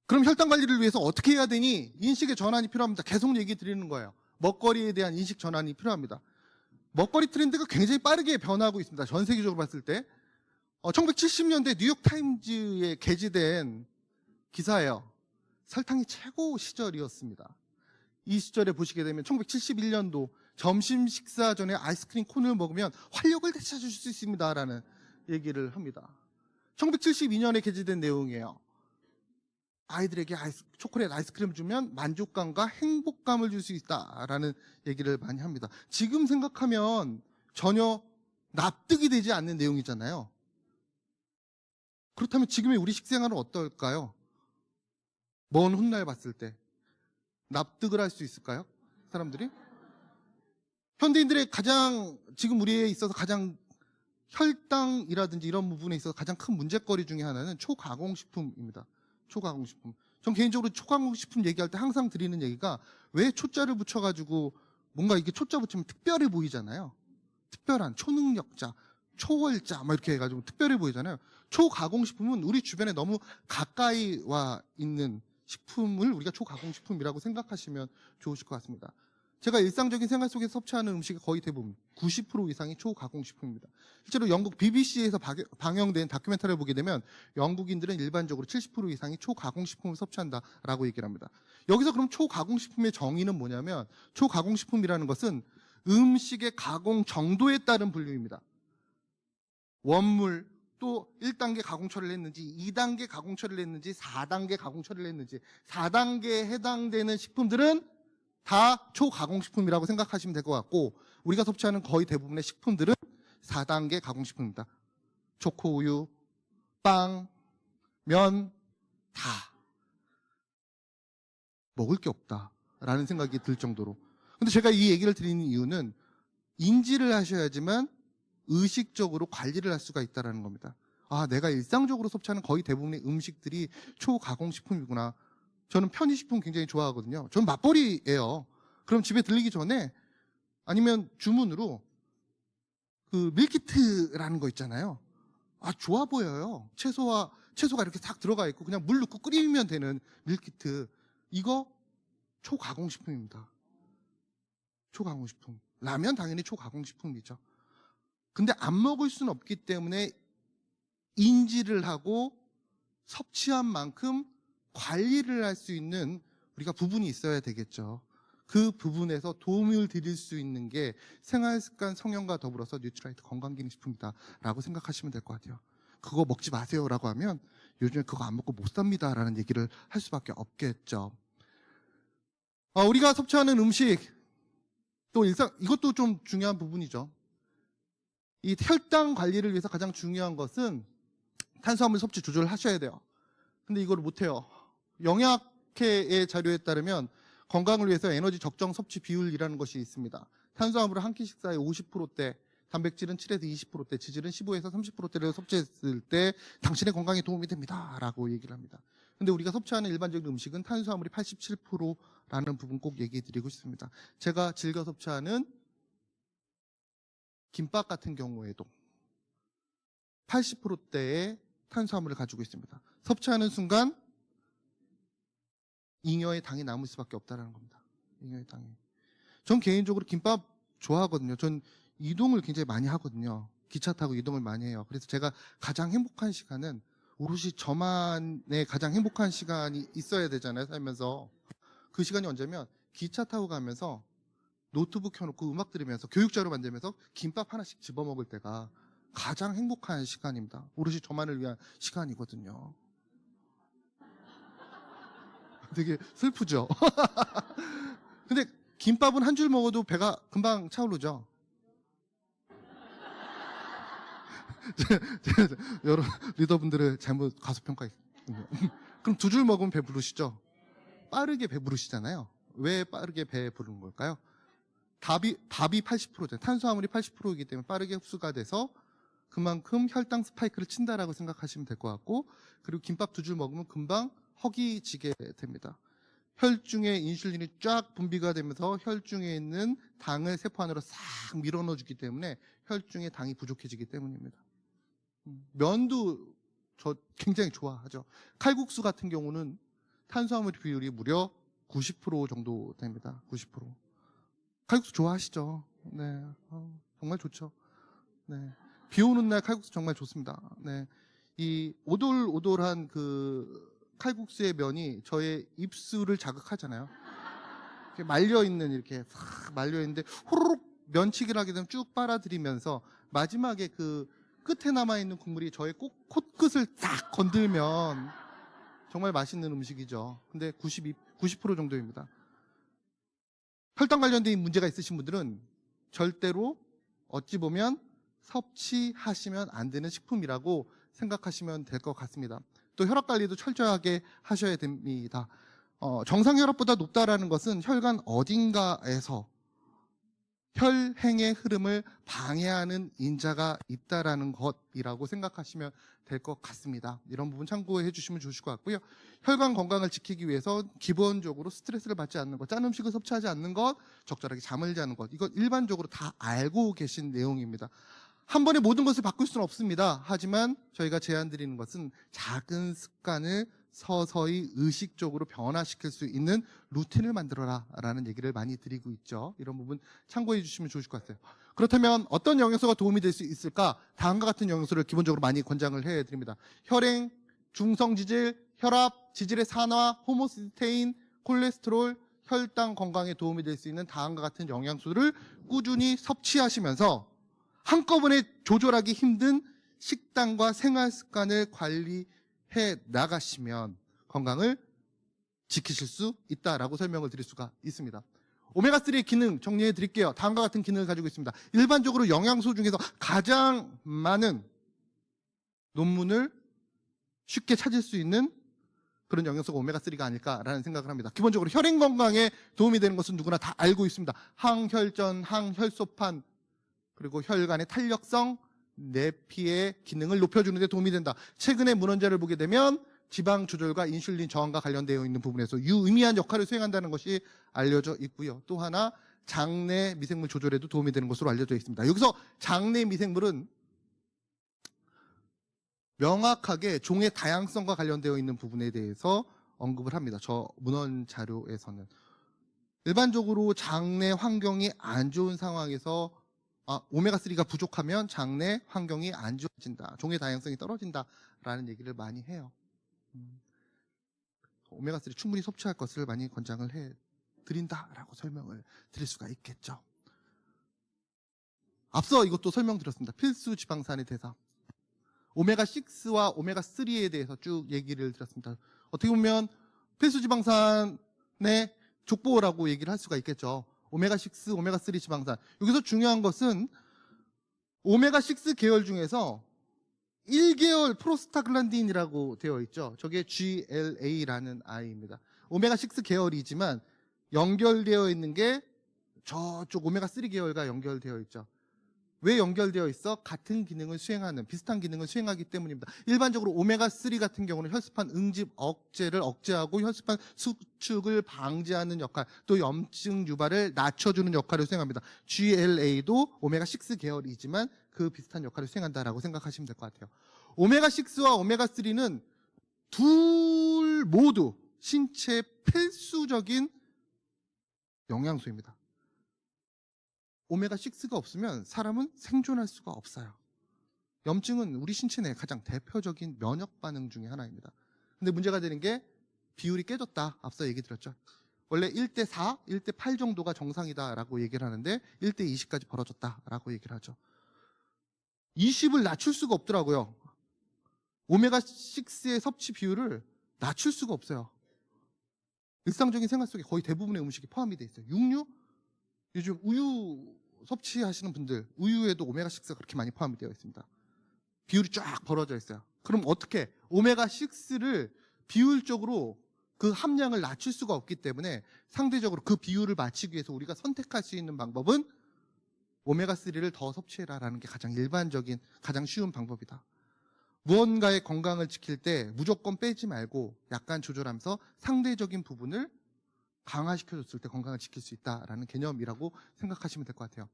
그럼 혈당 관리를 위해서 어떻게 해야 되니? 인식의 전환이 필요합니다. 계속 얘기 드리는 거예요. 먹거리에 대한 인식 전환이 필요합니다. 먹거리 트렌드가 굉장히 빠르게 변하고 있습니다. 전 세계적으로 봤을 때 1970년대 뉴욕타임즈에 게재된 기사예요. 설탕이 최고 시절이었습니다. 이 시절에 보시게 되면 1971년도 점심 식사 전에 아이스크림 콘을 먹으면 활력을 되찾을 수 있습니다라는 얘기를 합니다. 1972년에 게재된 내용이에요. 아이들에게 초콜릿 아이스크림을 주면 만족감과 행복감을 줄 수 있다라는 얘기를 많이 합니다. 지금 생각하면 전혀 납득이 되지 않는 내용이잖아요. 그렇다면 지금의 우리 식생활은 어떨까요? 먼 훗날 봤을 때 납득을 할 수 있을까요? 사람들이? 현대인들의 가장 지금 우리에 있어서 가장 혈당이라든지 이런 부분에 있어서 가장 큰 문제거리 중에 하나는 초가공식품입니다. 초가공식품. 전 개인적으로 초가공식품 얘기할 때 항상 드리는 얘기가 왜 초자를 붙여가지고 뭔가 이게 초자 붙이면 특별해 보이잖아요. 특별한 초능력자, 초월자 막 이렇게 해가지고 특별해 보이잖아요. 초가공식품은 우리 주변에 너무 가까이 와 있는 식품을 우리가 초가공식품이라고 생각하시면 좋으실 것 같습니다. 제가 일상적인 생활 속에서 섭취하는 음식의 거의 대부분 90% 이상이 초가공식품입니다. 실제로 영국 BBC에서 방영된 다큐멘터리를 보게 되면 영국인들은 일반적으로 70% 이상이 초가공식품을 섭취한다라고 얘기를 합니다. 여기서 그럼 초가공식품의 정의는 뭐냐면 초가공식품이라는 것은 음식의 가공 정도에 따른 분류입니다. 원물, 또 1단계 가공 처리를 했는지 2단계 가공 처리를 했는지 4단계 가공 처리를 했는지 4단계에 해당되는 식품들은 다 초가공식품이라고 생각하시면 될 것 같고 우리가 섭취하는 거의 대부분의 식품들은 4단계 가공식품입니다. 초코우유, 빵, 면 다 먹을 게 없다라는 생각이 들 정도로. 근데 제가 이 얘기를 드리는 이유는 인지를 하셔야지만 의식적으로 관리를 할 수가 있다는 겁니다. 아, 내가 일상적으로 섭취하는 거의 대부분의 음식들이 초가공식품이구나. 저는 편의식품 굉장히 좋아하거든요. 저는 맞벌이예요. 그럼 집에 들리기 전에 아니면 주문으로 그 밀키트라는 거 있잖아요. 아, 좋아 보여요. 채소가 이렇게 싹 들어가 있고 그냥 물 넣고 끓이면 되는 밀키트. 이거 초가공식품입니다. 초가공식품. 라면 당연히 초가공식품이죠. 근데 안 먹을 수는 없기 때문에 인지를 하고 섭취한 만큼 관리를 할 수 있는 우리가 부분이 있어야 되겠죠. 그 부분에서 도움을 드릴 수 있는 게 생활습관 성형과 더불어서 뉴트라이트 건강기능식품이다라고 생각하시면 될 것 같아요. 그거 먹지 마세요라고 하면 요즘에 그거 안 먹고 못 삽니다라는 얘기를 할 수밖에 없겠죠. 우리가 섭취하는 음식 또 이것도 좀 중요한 부분이죠. 이 혈당 관리를 위해서 가장 중요한 것은 탄수화물 섭취 조절을 하셔야 돼요. 근데 이걸 못해요. 영양학회의 자료에 따르면 건강을 위해서 에너지 적정 섭취 비율이라는 것이 있습니다. 탄수화물은 한 끼 식사의 50%대, 단백질은 7에서 20%대, 지질은 15에서 30%대를 섭취했을 때 당신의 건강에 도움이 됩니다. 라고 얘기를 합니다. 근데 우리가 섭취하는 일반적인 음식은 탄수화물이 87%라는 부분 꼭 얘기해 드리고 싶습니다. 제가 즐겨 섭취하는 김밥 같은 경우에도 80%대의 탄수화물을 가지고 있습니다. 섭취하는 순간 잉여의 당이 남을 수밖에 없다는 겁니다. 잉여의 당이. 전 개인적으로 김밥 좋아하거든요. 전 이동을 굉장히 많이 하거든요. 기차 타고 이동을 많이 해요. 그래서 제가 가장 행복한 시간은 오롯이 저만의 가장 행복한 시간이 있어야 되잖아요. 살면서. 그 시간이 언제면 기차 타고 가면서 노트북 켜놓고 음악 들으면서 교육자료 만들면서 김밥 하나씩 집어먹을 때가 가장 행복한 시간입니다. 오롯이 저만을 위한 시간이거든요. 되게 슬프죠? 근데 김밥은 한 줄 먹어도 배가 금방 차오르죠? 여러 리더분들을 잘못 과소평가했군요. 그럼 2줄 먹으면 배부르시죠? 빠르게 배부르시잖아요. 왜 빠르게 배부르는 걸까요? 답이 80%잖아요. 탄수화물이 80%이기 때문에 빠르게 흡수가 돼서 그만큼 혈당 스파이크를 친다라고 생각하시면 될 것 같고, 그리고 김밥 2줄 먹으면 금방 허기지게 됩니다. 혈중에 인슐린이 쫙 분비가 되면서 혈중에 있는 당을 세포 안으로 싹 밀어넣어주기 때문에 혈중에 당이 부족해지기 때문입니다. 면도 저 굉장히 좋아하죠. 칼국수 같은 경우는 탄수화물 비율이 무려 90% 정도 됩니다. 90%. 칼국수 좋아하시죠? 네, 정말 좋죠. 네, 비 오는 날 칼국수 정말 좋습니다. 네, 이 오돌오돌한 그 칼국수의 면이 저의 입술을 자극하잖아요. 이렇게 말려 있는 이렇게 싹 말려 있는데 호로록 면치기를 하게 되면 쭉 빨아들이면서 마지막에 그 끝에 남아 있는 국물이 저의 꼭 코끝을 딱 건들면 정말 맛있는 음식이죠. 근데 90% 정도입니다. 혈당 관련된 문제가 있으신 분들은 절대로 어찌 보면 섭취하시면 안 되는 식품이라고 생각하시면 될 것 같습니다. 또 혈압 관리도 철저하게 하셔야 됩니다. 정상 혈압보다 높다라는 것은 혈관 어딘가에서 혈행의 흐름을 방해하는 인자가 있다라는 것이라고 생각하시면 될 것 같습니다. 이런 부분 참고해 주시면 좋으실 것 같고요. 혈관 건강을 지키기 위해서 기본적으로 스트레스를 받지 않는 것, 짠 음식을 섭취하지 않는 것, 적절하게 잠을 자는 것, 이건 일반적으로 다 알고 계신 내용입니다. 한 번에 모든 것을 바꿀 수는 없습니다. 하지만 저희가 제안드리는 것은 작은 습관을 서서히 의식적으로 변화시킬 수 있는 루틴을 만들어라 라는 얘기를 많이 드리고 있죠. 이런 부분 참고해 주시면 좋으실 것 같아요. 그렇다면 어떤 영양소가 도움이 될 수 있을까? 다음과 같은 영양소를 기본적으로 많이 권장을 해드립니다. 혈행, 중성지질, 혈압, 지질의 산화, 호모시스테인, 콜레스테롤, 혈당 건강에 도움이 될 수 있는 다음과 같은 영양소를 꾸준히 섭취하시면서 한꺼번에 조절하기 힘든 식단과 생활 습관을 관리해 나가시면 건강을 지키실 수 있다라고 설명을 드릴 수가 있습니다. 오메가3의 기능 정리해 드릴게요. 다음과 같은 기능을 가지고 있습니다. 일반적으로 영양소 중에서 가장 많은 논문을 쉽게 찾을 수 있는 그런 영양소가 오메가3가 아닐까라는 생각을 합니다. 기본적으로 혈행 건강에 도움이 되는 것은 누구나 다 알고 있습니다. 항혈전, 항혈소판, 그리고 혈관의 탄력성, 내피의 기능을 높여주는 데 도움이 된다. 최근에 문헌자를 보게 되면 지방 조절과 인슐린 저항과 관련되어 있는 부분에서 유의미한 역할을 수행한다는 것이 알려져 있고요. 또 하나 장내 미생물 조절에도 도움이 되는 것으로 알려져 있습니다. 여기서 장내 미생물은 명확하게 종의 다양성과 관련되어 있는 부분에 대해서 언급을 합니다. 저 문헌 자료에서는 일반적으로 장내 환경이 안 좋은 상황에서 오메가3가 부족하면 장내 환경이 안 좋아진다. 종의 다양성이 떨어진다라는 얘기를 많이 해요. 오메가3 충분히 섭취할 것을 많이 권장을 해 드린다라고 설명을 드릴 수가 있겠죠. 앞서 이것도 설명드렸습니다. 필수 지방산의 대사. 오메가6와 오메가3에 대해서 쭉 얘기를 드렸습니다. 어떻게 보면 필수 지방산의 족보라고 얘기를 할 수가 있겠죠. 오메가6, 오메가3 지방산. 여기서 중요한 것은 오메가6 계열 중에서 1계열 프로스타글란딘이라고 되어 있죠. 저게 GLA라는 아이입니다. 오메가6 계열이지만 연결되어 있는 게 저쪽 오메가3 계열과 연결되어 있죠. 왜 연결되어 있어? 같은 기능을 수행하는, 비슷한 기능을 수행하기 때문입니다. 일반적으로 오메가3 같은 경우는 혈소판 응집 억제를 억제하고 혈소판 수축을 방지하는 역할, 또 염증 유발을 낮춰주는 역할을 수행합니다. GLA도 오메가6 계열이지만 그 비슷한 역할을 수행한다라고 생각하시면 될 것 같아요. 오메가6와 오메가3는 둘 모두 신체 필수적인 영양소입니다. 오메가6가 없으면 사람은 생존할 수가 없어요. 염증은 우리 신체 내 가장 대표적인 면역 반응 중에 하나입니다. 근데 문제가 되는 게 비율이 깨졌다. 앞서 얘기 드렸죠. 원래 1대4, 1대8 정도가 정상이다라고 얘기를 하는데 1대20까지 벌어졌다라고 얘기를 하죠. 20을 낮출 수가 없더라고요. 오메가6의 섭취 비율을 낮출 수가 없어요. 일상적인 생활 속에 거의 대부분의 음식이 포함이 되어 있어요. 육류? 요즘 우유 섭취하시는 분들, 우유에도 오메가6가 그렇게 많이 포함이 되어 있습니다. 비율이 쫙 벌어져 있어요. 그럼 어떻게? 오메가6를 비율적으로 그 함량을 낮출 수가 없기 때문에 상대적으로 그 비율을 맞추기 위해서 우리가 선택할 수 있는 방법은 오메가3를 더 섭취해라라는 게 가장 일반적인, 가장 쉬운 방법이다. 무언가의 건강을 지킬 때 무조건 빼지 말고 약간 조절하면서 상대적인 부분을 강화시켜줬을 때 건강을 지킬 수 있다라는 개념이라고 생각하시면 될 것 같아요.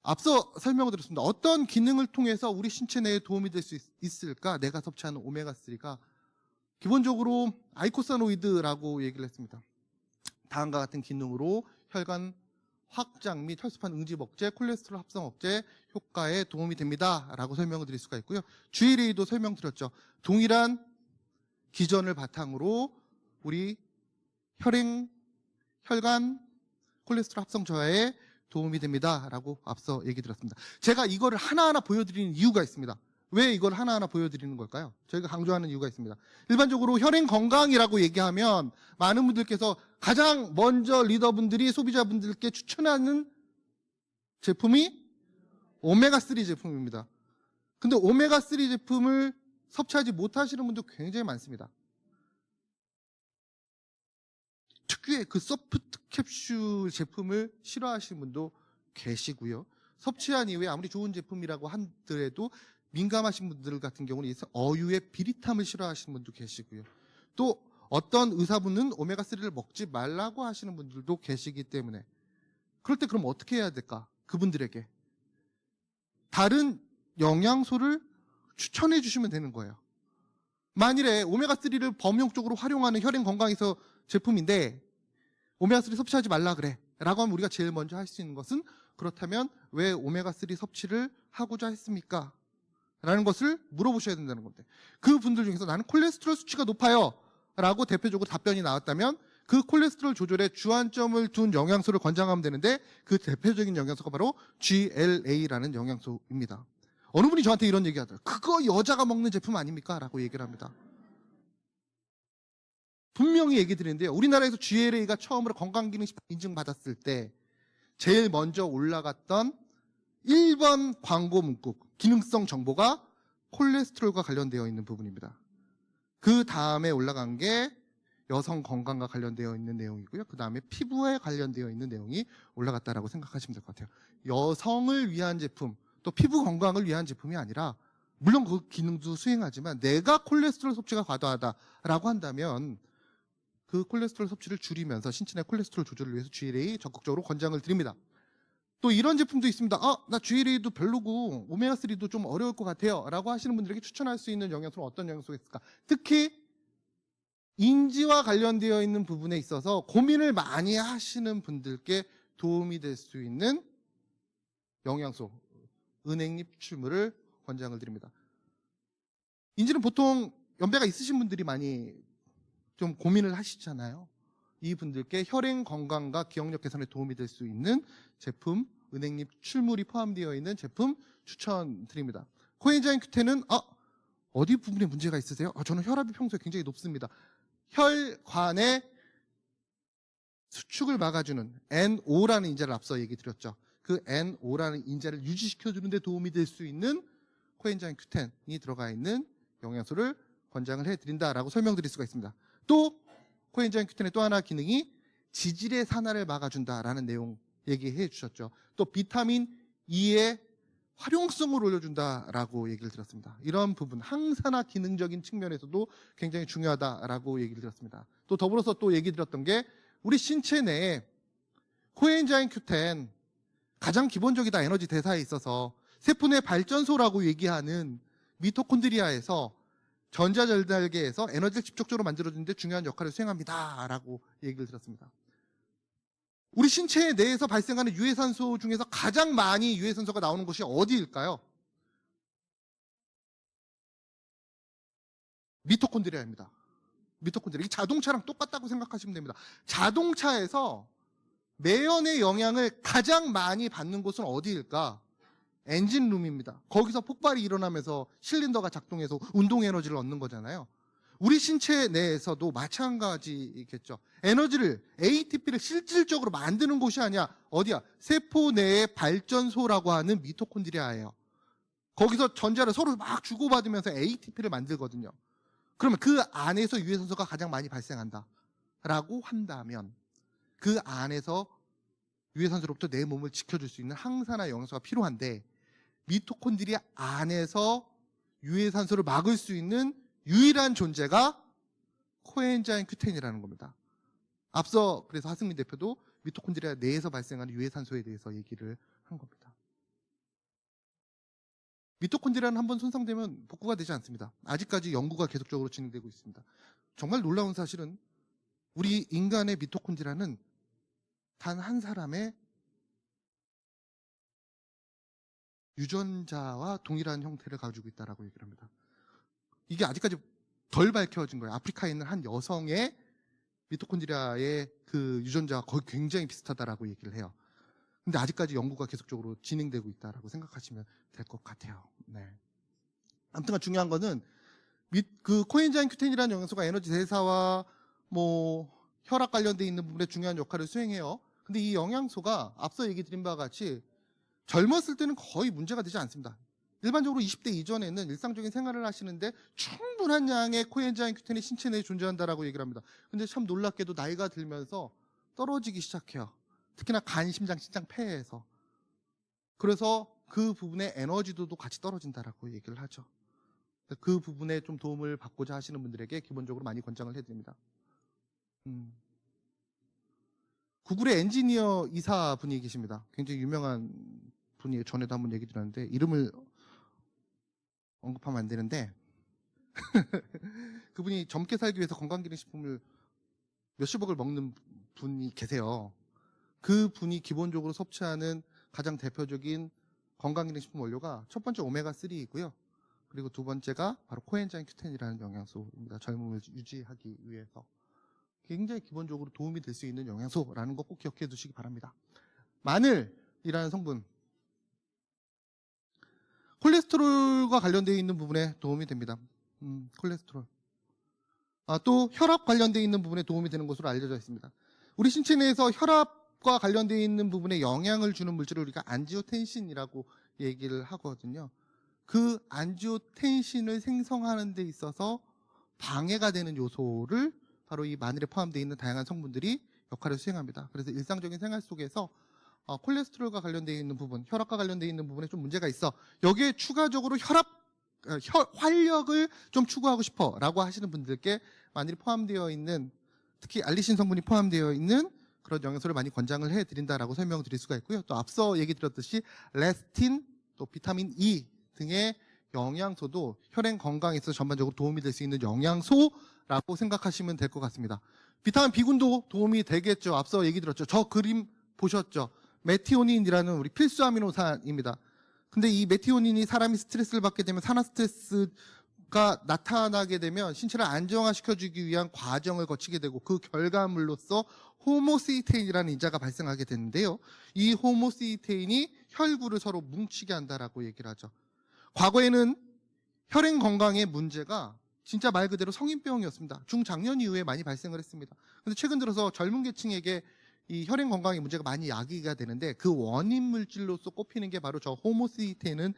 앞서 설명을 드렸습니다. 어떤 기능을 통해서 우리 신체 내에 도움이 될 수 있을까? 내가 섭취하는 오메가3가 기본적으로 아이코사노이드라고 얘기를 했습니다. 다음과 같은 기능으로 혈관 확장 및 혈소판 응집 억제, 콜레스테롤 합성 억제 효과에 도움이 됩니다 라고 설명을 드릴 수가 있고요. GLA도 설명드렸죠. 동일한 기전을 바탕으로 우리 혈행 혈관 콜레스테롤 합성 저하에 도움이 됩니다라고 앞서 얘기 드렸습니다. 제가 이거를 하나하나 보여드리는 이유가 있습니다. 왜 이걸 하나하나 보여드리는 걸까요? 저희가 강조하는 이유가 있습니다. 일반적으로 혈행 건강이라고 얘기하면 많은 분들께서 가장 먼저 리더분들이 소비자분들께 추천하는 제품이 오메가3 제품입니다. 근데 오메가3 제품을 섭취하지 못하시는 분도 굉장히 많습니다. 특유의 그 소프트 캡슐 제품을 싫어하시는 분도 계시고요. 섭취한 이후에 아무리 좋은 제품이라고 하더라도 민감하신 분들 같은 경우는 어유의 비릿함을 싫어하시는 분도 계시고요. 또 어떤 의사분은 오메가3를 먹지 말라고 하시는 분들도 계시기 때문에 그럴 때 그럼 어떻게 해야 될까? 그분들에게 다른 영양소를 추천해 주시면 되는 거예요. 만일에 오메가3를 범용적으로 활용하는 혈행 건강에서 제품인데 오메가3 섭취하지 말라 그래 라고 하면 우리가 제일 먼저 할 수 있는 것은 그렇다면 왜 오메가3 섭취를 하고자 했습니까? 라는 것을 물어보셔야 된다는 건데 그 분들 중에서 나는 콜레스테롤 수치가 높아요 라고 대표적으로 답변이 나왔다면 그 콜레스테롤 조절에 주안점을 둔 영양소를 권장하면 되는데 그 대표적인 영양소가 바로 GLA라는 영양소입니다. 어느 분이 저한테 이런 얘기 하더라고요. 그거 여자가 먹는 제품 아닙니까? 라고 얘기를 합니다. 분명히 얘기 드리는데요. 우리나라에서 GLA가 처음으로 건강기능식품 인증받았을 때 제일 먼저 올라갔던 1번 광고 문구, 기능성 정보가 콜레스테롤과 관련되어 있는 부분입니다. 그 다음에 올라간 게 여성 건강과 관련되어 있는 내용이고요. 그 다음에 피부에 관련되어 있는 내용이 올라갔다라고 생각하시면 될 것 같아요. 여성을 위한 제품, 또 피부 건강을 위한 제품이 아니라 물론 그 기능도 수행하지만 내가 콜레스테롤 섭취가 과도하다라고 한다면 그 콜레스테롤 섭취를 줄이면서 신체 내 콜레스테롤 조절을 위해서 GLA 적극적으로 권장을 드립니다. 또 이런 제품도 있습니다. 나 GLA도 별로고 오메가3도 좀 어려울 것 같아요 라고 하시는 분들에게 추천할 수 있는 영양소는 어떤 영양소가 있을까? 특히 인지와 관련되어 있는 부분에 있어서 고민을 많이 하시는 분들께 도움이 될 수 있는 영양소, 은행잎 출물을 권장을 드립니다. 인지는 보통 연배가 있으신 분들이 많이 좀 고민을 하시잖아요. 이 분들께 혈행 건강과 기억력 개선에 도움이 될 수 있는 제품, 은행잎 출물이 포함되어 있는 제품 추천드립니다. 코엔자임 Q10은 어디 부분에 문제가 있으세요? 저는 혈압이 평소에 굉장히 높습니다. 혈관의 수축을 막아주는 NO라는 인자를 앞서 얘기 드렸죠. 그 NO라는 인자를 유지시켜주는 데 도움이 될 수 있는 코엔자임 Q10이 들어가 있는 영양소를 권장을 해드린다라고 설명드릴 수가 있습니다. 또 코엔자임 Q10의 또 하나 기능이 지질의 산화를 막아준다라는 내용 얘기해 주셨죠. 또 비타민 E의 활용성을 올려준다라고 얘기를 드렸습니다. 이런 부분 항산화 기능적인 측면에서도 굉장히 중요하다라고 얘기를 드렸습니다. 또 더불어서 또 얘기 드렸던 게 우리 신체 내에 코엔자임 Q10 가장 기본적이다 에너지 대사에 있어서 세포 내 발전소라고 얘기하는 미토콘드리아에서 전자전달계에서 에너지를 직접적으로 만들어주는 데 중요한 역할을 수행합니다 라고 얘기를 드렸습니다. 우리 신체 내에서 발생하는 유해산소 중에서 가장 많이 유해산소가 나오는 곳이 어디일까요? 미토콘드리아입니다. 미토콘드리아. 이 자동차랑 똑같다고 생각하시면 됩니다. 자동차에서 매연의 영향을 가장 많이 받는 곳은 어디일까? 엔진룸입니다. 거기서 폭발이 일어나면서 실린더가 작동해서 운동 에너지를 얻는 거잖아요. 우리 신체 내에서도 마찬가지겠죠. 에너지를 ATP를 실질적으로 만드는 곳이 아니야. 어디야? 세포 내의 발전소라고 하는 미토콘드리아예요. 거기서 전자를 서로 막 주고받으면서 ATP를 만들거든요. 그러면 그 안에서 유해산소가 가장 많이 발생한다 라고 한다면 그 안에서 유해산소로부터 내 몸을 지켜줄 수 있는 항산화 영양소가 필요한데 미토콘드리아 안에서 유해산소를 막을 수 있는 유일한 존재가 코엔자임 Q10이라는 겁니다. 앞서 그래서 하승민 대표도 미토콘드리아 내에서 발생하는 유해산소에 대해서 얘기를 한 겁니다. 미토콘드리아는 한번 손상되면 복구가 되지 않습니다. 아직까지 연구가 계속적으로 진행되고 있습니다. 정말 놀라운 사실은 우리 인간의 미토콘드리아는 단 한 사람의 유전자와 동일한 형태를 가지고 있다고 얘기를 합니다. 이게 아직까지 덜 밝혀진 거예요. 아프리카에 있는 한 여성의 미토콘드리아의 그 유전자와 거의 굉장히 비슷하다라고 얘기를 해요. 근데 아직까지 연구가 계속적으로 진행되고 있다라고 생각하시면 될 것 같아요. 네. 아무튼 중요한 거는 그 코엔자임 Q10이라는 영양소가 에너지 대사와 뭐 혈압 관련돼 있는 부분에 중요한 역할을 수행해요. 근데 이 영양소가 앞서 얘기 드린 바와 같이 젊었을 때는 거의 문제가 되지 않습니다. 일반적으로 20대 이전에는 일상적인 생활을 하시는데 충분한 양의 코엔자임 Q10이 신체 내에 존재한다라고 얘기를 합니다. 근데 참 놀랍게도 나이가 들면서 떨어지기 시작해요. 특히나 간, 심장, 신장, 폐에서. 그래서 그 부분의 에너지도도 같이 떨어진다라고 얘기를 하죠. 그 부분에 좀 도움을 받고자 하시는 분들에게 기본적으로 많이 권장을 해드립니다. 구글의 엔지니어 이사분이 계십니다. 굉장히 유명한 분이에요. 전에도 한번 얘기 드렸는데 이름을 언급하면 안 되는데 그분이 젊게 살기 위해서 건강기능식품을 몇십억을 먹는 분이 계세요. 그 분이 기본적으로 섭취하는 가장 대표적인 건강기능식품 원료가 첫 번째 오메가3이고요. 그리고 두 번째가 바로 코엔자임 Q10이라는 영양소입니다. 젊음을 유지하기 위해서. 굉장히 기본적으로 도움이 될 수 있는 영양소라는 거 꼭 기억해 두시기 바랍니다. 마늘이라는 성분. 콜레스테롤과 관련되어 있는 부분에 도움이 됩니다. 콜레스테롤. 또 혈압 관련되어 있는 부분에 도움이 되는 것으로 알려져 있습니다. 우리 신체 내에서 혈압과 관련되어 있는 부분에 영향을 주는 물질을 우리가 안지오텐신이라고 얘기를 하거든요. 그 안지오텐신을 생성하는 데 있어서 방해가 되는 요소를 바로 이 마늘에 포함되어 있는 다양한 성분들이 역할을 수행합니다. 그래서 일상적인 생활 속에서 콜레스테롤과 관련되어 있는 부분, 혈압과 관련되어 있는 부분에 좀 문제가 있어. 여기에 추가적으로 활력을 좀 추구하고 싶어 라고 하시는 분들께 마늘이 포함되어 있는, 특히 알리신 성분이 포함되어 있는 그런 영양소를 많이 권장을 해드린다라고 설명을 드릴 수가 있고요. 또 앞서 얘기 드렸듯이 레스틴, 또 비타민 E 등의 영양소도 혈행 건강에 있어서 전반적으로 도움이 될 수 있는 영양소라고 생각하시면 될 것 같습니다. 비타민 B군도 도움이 되겠죠. 앞서 얘기 들었죠. 저 그림 보셨죠? 메티오닌이라는 우리 필수 아미노산입니다. 근데 이 메티오닌이 사람이 스트레스를 받게 되면 산화 스트레스가 나타나게 되면 신체를 안정화시켜주기 위한 과정을 거치게 되고 그 결과물로서 호모시스테인이라는 인자가 발생하게 되는데요. 이 호모시스테인이 혈구를 서로 뭉치게 한다라고 얘기를 하죠. 과거에는 혈행 건강의 문제가 진짜 말 그대로 성인병이었습니다. 중장년 이후에 많이 발생을 했습니다. 근데 최근 들어서 젊은 계층에게 이 혈행 건강의 문제가 많이 야기가 되는데 그 원인 물질로서 꼽히는 게 바로 저 호모시스테인이라는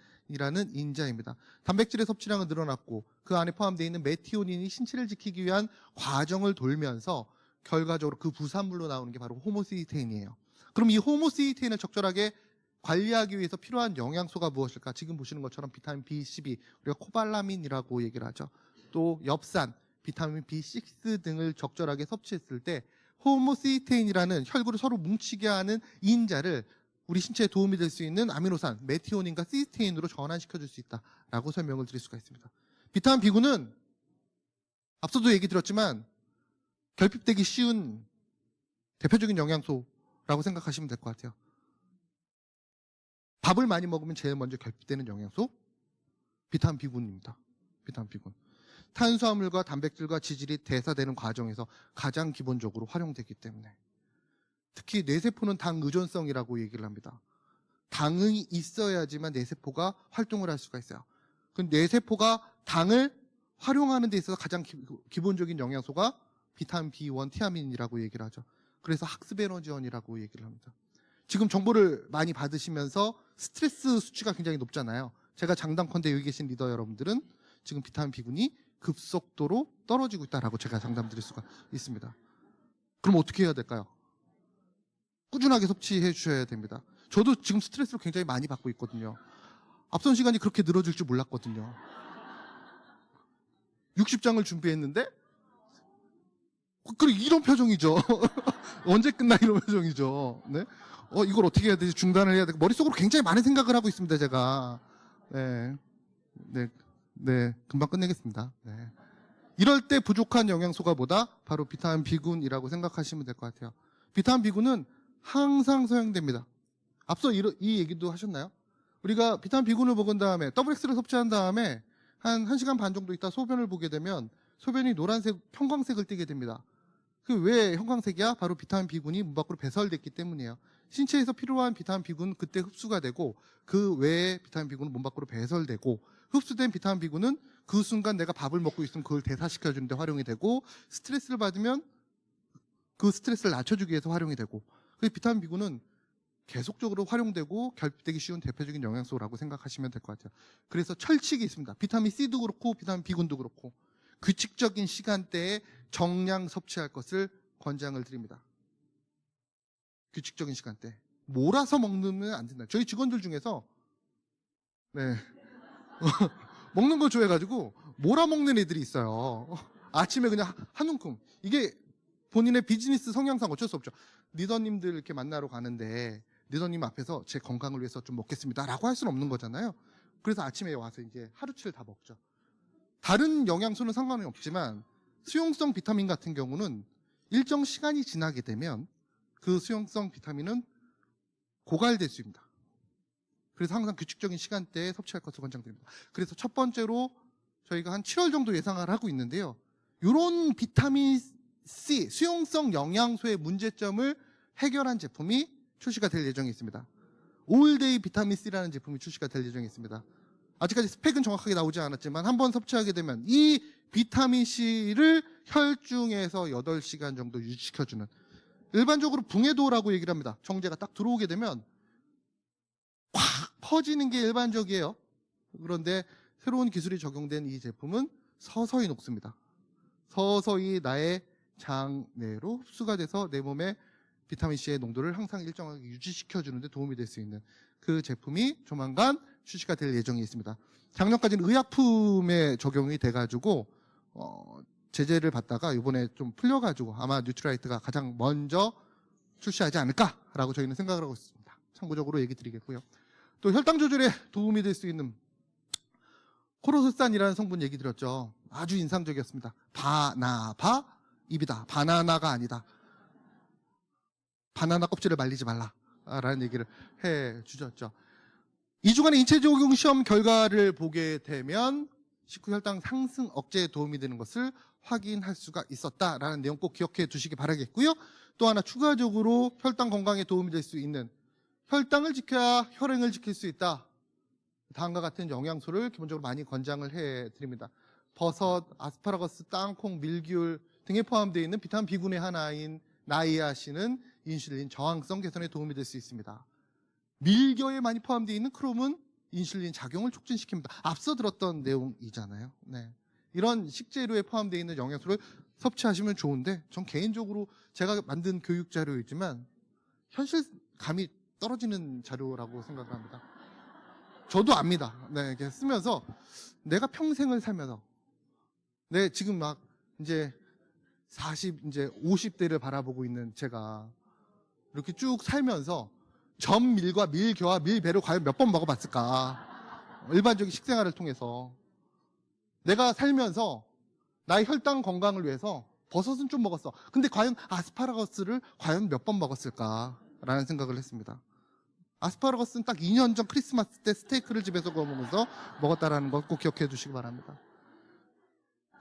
인자입니다. 단백질의 섭취량은 늘어났고 그 안에 포함되어 있는 메티오닌이 신체를 지키기 위한 과정을 돌면서 결과적으로 그 부산물로 나오는 게 바로 호모시스테인이에요. 그럼 이 호모시스테인을 적절하게 관리하기 위해서 필요한 영양소가 무엇일까? 지금 보시는 것처럼 비타민 B12, 우리가 코발라민이라고 얘기를 하죠. 또 엽산, 비타민 B6 등을 적절하게 섭취했을 때 호모시스테인이라는 혈구를 서로 뭉치게 하는 인자를 우리 신체에 도움이 될 수 있는 아미노산, 메티오닌과 시스테인으로 전환시켜줄 수 있다라고 설명을 드릴 수가 있습니다. 비타민 B군은 앞서도 얘기 드렸지만 결핍되기 쉬운 대표적인 영양소라고 생각하시면 될 것 같아요. 밥을 많이 먹으면 제일 먼저 결핍되는 영양소 비타민 B군입니다. 비타민 B군. 탄수화물과 단백질과 지질이 대사되는 과정에서 가장 기본적으로 활용되기 때문에 특히 뇌세포는 당 의존성이라고 얘기를 합니다. 당이 있어야지만 뇌세포가 활동을 할 수가 있어요. 그 뇌세포가 당을 활용하는 데 있어서 가장 기본적인 영양소가 비타민 B1 티아민이라고 얘기를 하죠. 그래서 학습 에너지원이라고 얘기를 합니다. 지금 정보를 많이 받으시면서 스트레스 수치가 굉장히 높잖아요. 제가 장담컨대 여기 계신 리더 여러분들은 지금 비타민 B군이 급속도로 떨어지고 있다라고 제가 장담 드릴 수가 있습니다. 그럼 어떻게 해야 될까요? 꾸준하게 섭취해 주셔야 됩니다. 저도 지금 스트레스를 굉장히 많이 받고 있거든요. 앞선 시간이 그렇게 늘어질 줄 몰랐거든요. 60장을 준비했는데 그리고 이런 표정이죠. 언제 끝나 이런 표정이죠. 네? 이걸 어떻게 해야 되지? 중단을 해야 되고 머릿속으로 굉장히 많은 생각을 하고 있습니다. 제가. 네, 금방 끝내겠습니다. 네. 이럴 때 부족한 영양소가 뭐다? 바로 비타민 B군이라고 생각하시면 될 것 같아요. 비타민 B군은 항상 소용됩니다. 앞서 이 얘기도 하셨나요? 우리가 비타민 B군을 먹은 다음에 WX를 섭취한 다음에 한 1시간 반 정도 있다 소변을 보게 되면 소변이 노란색, 형광색을 띠게 됩니다. 그 왜 형광색이야? 바로 비타민 B군이 문 밖으로 배설됐기 때문이에요. 신체에서 필요한 비타민 B군은 그때 흡수가 되고 그 외에 비타민 B군은 문 밖으로 배설되고 흡수된 비타민 B군은 그 순간 내가 밥을 먹고 있으면 그걸 대사시켜주는 데 활용이 되고 스트레스를 받으면 그 스트레스를 낮춰주기 위해서 활용이 되고 그 비타민 B군은 계속적으로 활용되고 결핍되기 쉬운 대표적인 영양소라고 생각하시면 될 것 같아요. 그래서 철칙이 있습니다. 비타민 C도 그렇고 비타민 B군도 그렇고 규칙적인 시간대에 정량 섭취할 것을 권장을 드립니다. 규칙적인 시간대. 몰아서 먹으면 안 된다. 저희 직원들 중에서 네. 먹는 걸 좋아해가지고 몰아 먹는 애들이 있어요. 아침에 그냥 한 움큼. 이게 본인의 비즈니스 성향상 어쩔 수 없죠. 리더님들 이렇게 만나러 가는데 리더님 앞에서 제 건강을 위해서 좀 먹겠습니다라고 할 수는 없는 거잖아요. 그래서 아침에 와서 이제 하루치를 다 먹죠. 다른 영양소는 상관이 없지만 수용성 비타민 같은 경우는 일정 시간이 지나게 되면 그 수용성 비타민은 고갈될 수 있습니다. 그래서 항상 규칙적인 시간대에 섭취할 것을 권장드립니다. 그래서 첫 번째로 저희가 한 7월 정도 예상을 하고 있는데요. 이런 비타민 C, 수용성 영양소의 문제점을 해결한 제품이 출시가 될 예정에 있습니다. 올데이 비타민 C라는 제품이 출시가 될 예정에 있습니다. 아직까지 스펙은 정확하게 나오지 않았지만 한번 섭취하게 되면 이 비타민 C를 혈중에서 8시간 정도 유지시켜주는, 일반적으로 붕해도라고 얘기를 합니다. 정제가 딱 들어오게 되면 확 퍼지는 게 일반적이에요. 그런데 새로운 기술이 적용된 이 제품은 서서히 녹습니다. 서서히 나의 장내로 흡수가 돼서 내 몸에 비타민 C의 농도를 항상 일정하게 유지시켜주는 데 도움이 될 수 있는 그 제품이 조만간 출시가 될 예정이 있습니다. 작년까지는 의약품에 적용이 돼가지고 제재를 받다가 이번에 좀 풀려가지고 아마 뉴트라이트가 가장 먼저 출시하지 않을까라고 저희는 생각을 하고 있습니다. 참고적으로 얘기 드리겠고요. 또 혈당 조절에 도움이 될 수 있는 코르세산이라는 성분 얘기 드렸죠. 아주 인상적이었습니다. 바나바입이다. 바나나가 아니다. 바나나 껍질을 말리지 말라라는 얘기를 해 주셨죠. 2주간의 인체 적용 시험 결과를 보게 되면 식후 혈당 상승 억제에 도움이 되는 것을 확인할 수가 있었다라는 내용 꼭 기억해 두시기 바라겠고요. 또 하나 추가적으로 혈당 건강에 도움이 될 수 있는, 혈당을 지켜야 혈행을 지킬 수 있다. 다음과 같은 영양소를 기본적으로 많이 권장을 해드립니다. 버섯, 아스파라거스, 땅콩, 밀귤 등에 포함되어 있는 비타민 B군의 하나인 나이아신은 인슐린 저항성 개선에 도움이 될 수 있습니다. 밀겨에 많이 포함되어 있는 크롬은 인슐린 작용을 촉진시킵니다. 앞서 들었던 내용이잖아요. 네. 이런 식재료에 포함되어 있는 영양소를 섭취하시면 좋은데, 전 개인적으로 제가 만든 교육 자료이지만 현실감이 떨어지는 자료라고 생각을 합니다. 저도 압니다. 네, 이렇게 쓰면서 내가 평생을 살면서 지금 막 이제 50대를 바라보고 있는 제가 이렇게 쭉 살면서 전밀과 밀교와 밀배를 과연 몇 번 먹어봤을까? 일반적인 식생활을 통해서 내가 살면서 나의 혈당 건강을 위해서 버섯은 좀 먹었어. 근데 과연 아스파라거스를 과연 몇 번 먹었을까라는 생각을 했습니다. 아스파라거스는 딱 2년 전 크리스마스 때 스테이크를 집에서 구워 먹으면서 먹었다라는 것 꼭 기억해 두시기 바랍니다.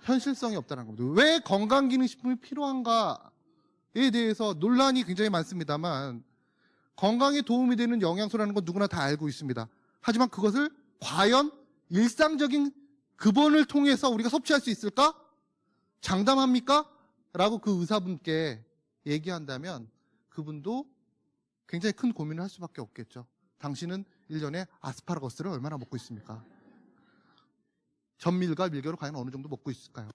현실성이 없다는 겁니다. 왜 건강기능식품이 필요한가에 대해서 논란이 굉장히 많습니다만, 건강에 도움이 되는 영양소라는 건 누구나 다 알고 있습니다. 하지만 그것을 과연 일상적인 급원을 통해서 우리가 섭취할 수 있을까? 장담합니까? 라고 그 의사분께 얘기한다면 그분도 굉장히 큰 고민을 할 수밖에 없겠죠. 당신은 1년에 아스파라거스를 얼마나 먹고 있습니까? 전밀과 밀교를 과연 어느 정도 먹고 있을까요?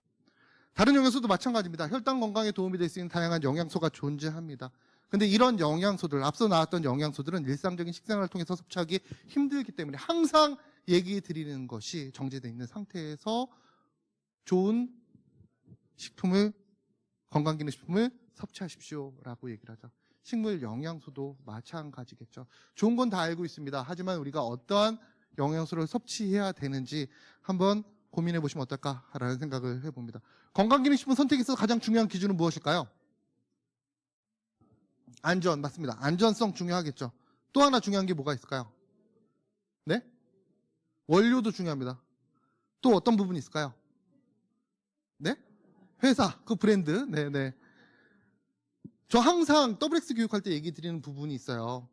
다른 영양소도 마찬가지입니다. 혈당 건강에 도움이 될 수 있는 다양한 영양소가 존재합니다. 근데 이런 영양소들, 앞서 나왔던 영양소들은 일상적인 식생활을 통해서 섭취하기 힘들기 때문에 항상 얘기 드리는 것이 정제되어 있는 상태에서 좋은 식품을, 건강기능식품을 섭취하십시오라고 얘기를 하죠. 식물 영양소도 마찬가지겠죠. 좋은 건 다 알고 있습니다. 하지만 우리가 어떠한 영양소를 섭취해야 되는지 한번 고민해 보시면 어떨까라는 생각을 해봅니다. 건강기능식품 선택에 있어서 가장 중요한 기준은 무엇일까요? 안전, 맞습니다. 안전성 중요하겠죠. 또 하나 중요한 게 뭐가 있을까요? 네? 원료도 중요합니다. 또 어떤 부분이 있을까요? 네? 회사, 그 브랜드. 네네. 저 항상 WX 교육할 때 얘기 드리는 부분이 있어요.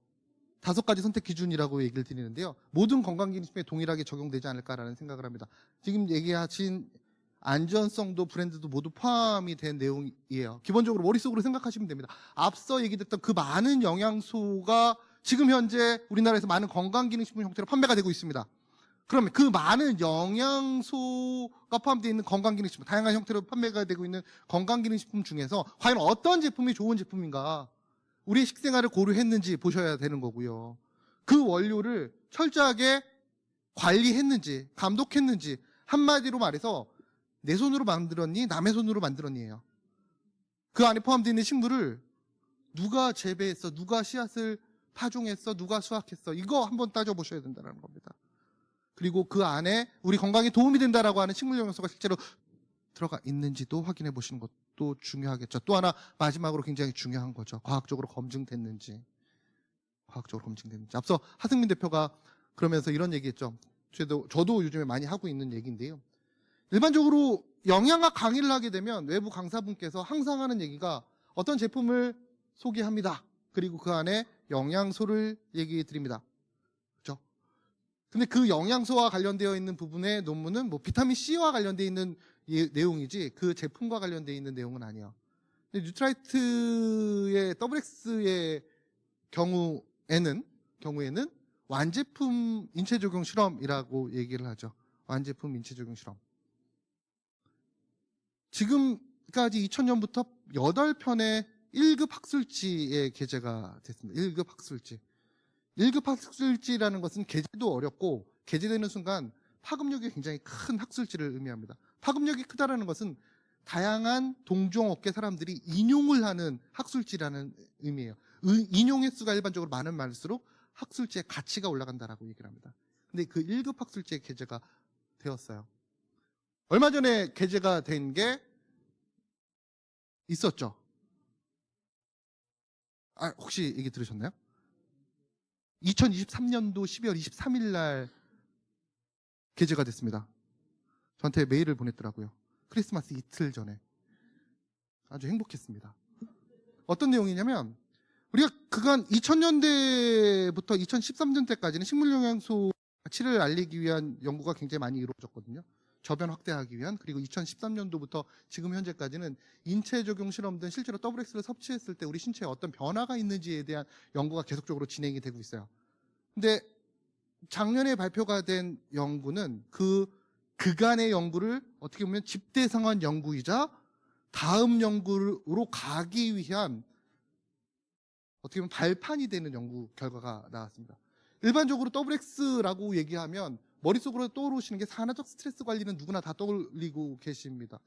5가지 선택 기준이라고 얘기를 드리는데요. 모든 건강기능식품에 동일하게 적용되지 않을까라는 생각을 합니다. 지금 얘기하신 안전성도 브랜드도 모두 포함이 된 내용이에요. 기본적으로 머릿속으로 생각하시면 됩니다. 앞서 얘기됐던 그 많은 영양소가 지금 현재 우리나라에서 많은 건강기능식품 형태로 판매가 되고 있습니다. 그러면 그 많은 영양소가 포함되어 있는 건강기능식품, 다양한 형태로 판매가 되고 있는 건강기능식품 중에서 과연 어떤 제품이 좋은 제품인가, 우리의 식생활을 고려했는지 보셔야 되는 거고요. 그 원료를 철저하게 관리했는지, 감독했는지, 한마디로 말해서 내 손으로 만들었니, 남의 손으로 만들었니예요. 그 안에 포함되어 있는 식물을 누가 재배했어, 누가 씨앗을 파종했어, 누가 수확했어, 이거 한번 따져보셔야 된다는 겁니다. 그리고 그 안에 우리 건강에 도움이 된다라고 하는 식물 영양소가 실제로 들어가 있는지도 확인해 보시는 것도 중요하겠죠. 또 하나 마지막으로 굉장히 중요한 거죠. 과학적으로 검증됐는지. 앞서 하승민 대표가 그러면서 이런 얘기했죠. 저도 요즘에 많이 하고 있는 얘기인데요. 일반적으로 영양학 강의를 하게 되면 외부 강사분께서 항상 하는 얘기가 어떤 제품을 소개합니다. 그리고 그 안에 영양소를 얘기해 드립니다. 그렇죠? 근데 그 영양소와 관련되어 있는 부분의 논문은 뭐 비타민 C와 관련되어 있는 내용이지 그 제품과 관련되어 있는 내용은 아니에요. 근데 뉴트라이트의 WX의 경우에는 완제품 인체 적용 실험이라고 얘기를 하죠. 완제품 인체 적용 실험. 지금까지 2000년부터 8편의 1급 학술지에 게재가 됐습니다. 1급 학술지. 1급 학술지라는 것은 게재도 어렵고 게재되는 순간 파급력이 굉장히 큰 학술지를 의미합니다. 파급력이 크다라는 것은 다양한 동종업계 사람들이 인용을 하는 학술지라는 의미예요. 인용의 수가 일반적으로 많은 말일수록 학술지의 가치가 올라간다라고 얘기를 합니다. 근데 그 1급 학술지에 게재가 되었어요. 얼마 전에 게재가 된 게 있었죠. 혹시 얘기 들으셨나요? 2023년도 12월 23일 날 게재가 됐습니다. 저한테 메일을 보냈더라고요. 크리스마스 이틀 전에. 아주 행복했습니다. 어떤 내용이냐면 우리가 그간 2000년대부터 2013년대까지는 식물 영양소 가치를 알리기 위한 연구가 굉장히 많이 이루어졌거든요. 저변 확대하기 위한. 그리고 2013년도부터 지금 현재까지는 인체 적용 실험 등 실제로 WX를 섭취했을 때 우리 신체에 어떤 변화가 있는지에 대한 연구가 계속적으로 진행이 되고 있어요. 근데 작년에 발표가 된 연구는 그간의 연구를 어떻게 보면 집대성한 연구이자 다음 연구로 가기 위한 어떻게 보면 발판이 되는 연구 결과가 나왔습니다. 일반적으로 WX라고 얘기하면 머릿속으로 떠오르시는 게 산화적 스트레스 관리는 누구나 다 떠올리고 계십니다.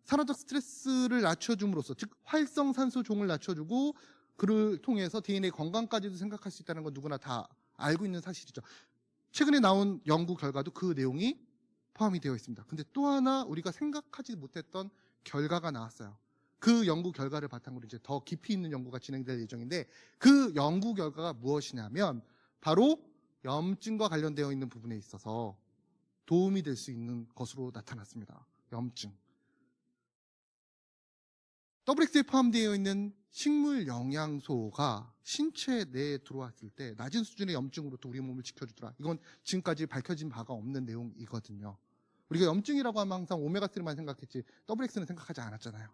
산화적 스트레스를 낮춰줌으로써, 즉 활성산소종을 낮춰주고 그를 통해서 DNA 건강까지도 생각할 수 있다는 건 누구나 다 알고 있는 사실이죠. 최근에 나온 연구 결과도 그 내용이 포함이 되어 있습니다. 근데 또 하나 우리가 생각하지 못했던 결과가 나왔어요. 그 연구 결과를 바탕으로 이제 더 깊이 있는 연구가 진행될 예정인데, 그 연구 결과가 무엇이냐면 바로 염증과 관련되어 있는 부분에 있어서 도움이 될 수 있는 것으로 나타났습니다. 염증. WX에 포함되어 있는 식물 영양소가 신체 내에 들어왔을 때 낮은 수준의 염증으로부터 우리 몸을 지켜주더라. 이건 지금까지 밝혀진 바가 없는 내용이거든요. 우리가 염증이라고 하면 항상 오메가3만 생각했지 WX는 생각하지 않았잖아요.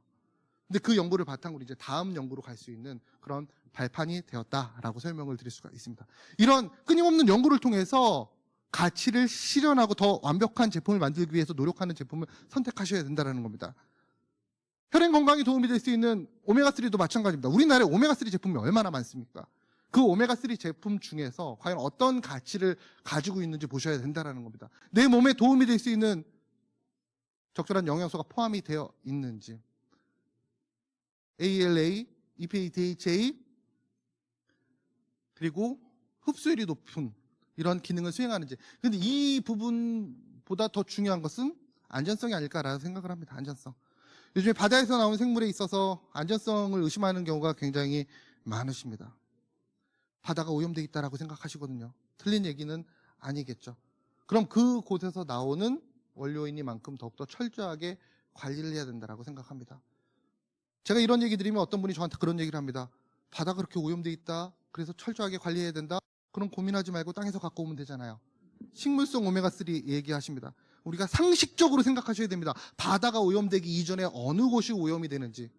근데 그 연구를 바탕으로 이제 다음 연구로 갈 수 있는 그런 발판이 되었다라고 설명을 드릴 수가 있습니다. 이런 끊임없는 연구를 통해서 가치를 실현하고 더 완벽한 제품을 만들기 위해서 노력하는 제품을 선택하셔야 된다는 겁니다. 혈행 건강에 도움이 될 수 있는 오메가3도 마찬가지입니다. 우리나라에 오메가3 제품이 얼마나 많습니까? 그 오메가3 제품 중에서 과연 어떤 가치를 가지고 있는지 보셔야 된다는 겁니다. 내 몸에 도움이 될 수 있는 적절한 영양소가 포함이 되어 있는지, ALA, EPA, DHA, 그리고 흡수율이 높은 이런 기능을 수행하는지. 근데 이 부분보다 더 중요한 것은 안전성이 아닐까라는 생각을 합니다. 안전성. 요즘에 바다에서 나온 생물에 있어서 안전성을 의심하는 경우가 굉장히 많으십니다. 바다가 오염되어 있다라고 생각하시거든요. 틀린 얘기는 아니겠죠. 그럼 그곳에서 나오는 원료이니만큼 더욱더 철저하게 관리를 해야 된다라고 생각합니다. 제가 이런 얘기 드리면 어떤 분이 저한테 그런 얘기를 합니다. 바다가 그렇게 오염돼 있다. 그래서 철저하게 관리해야 된다. 그럼 고민하지 말고 땅에서 갖고 오면 되잖아요. 식물성 오메가3 얘기하십니다. 우리가 상식적으로 생각하셔야 됩니다. 바다가 오염되기 이전에 어느 곳이 오염이 되는지.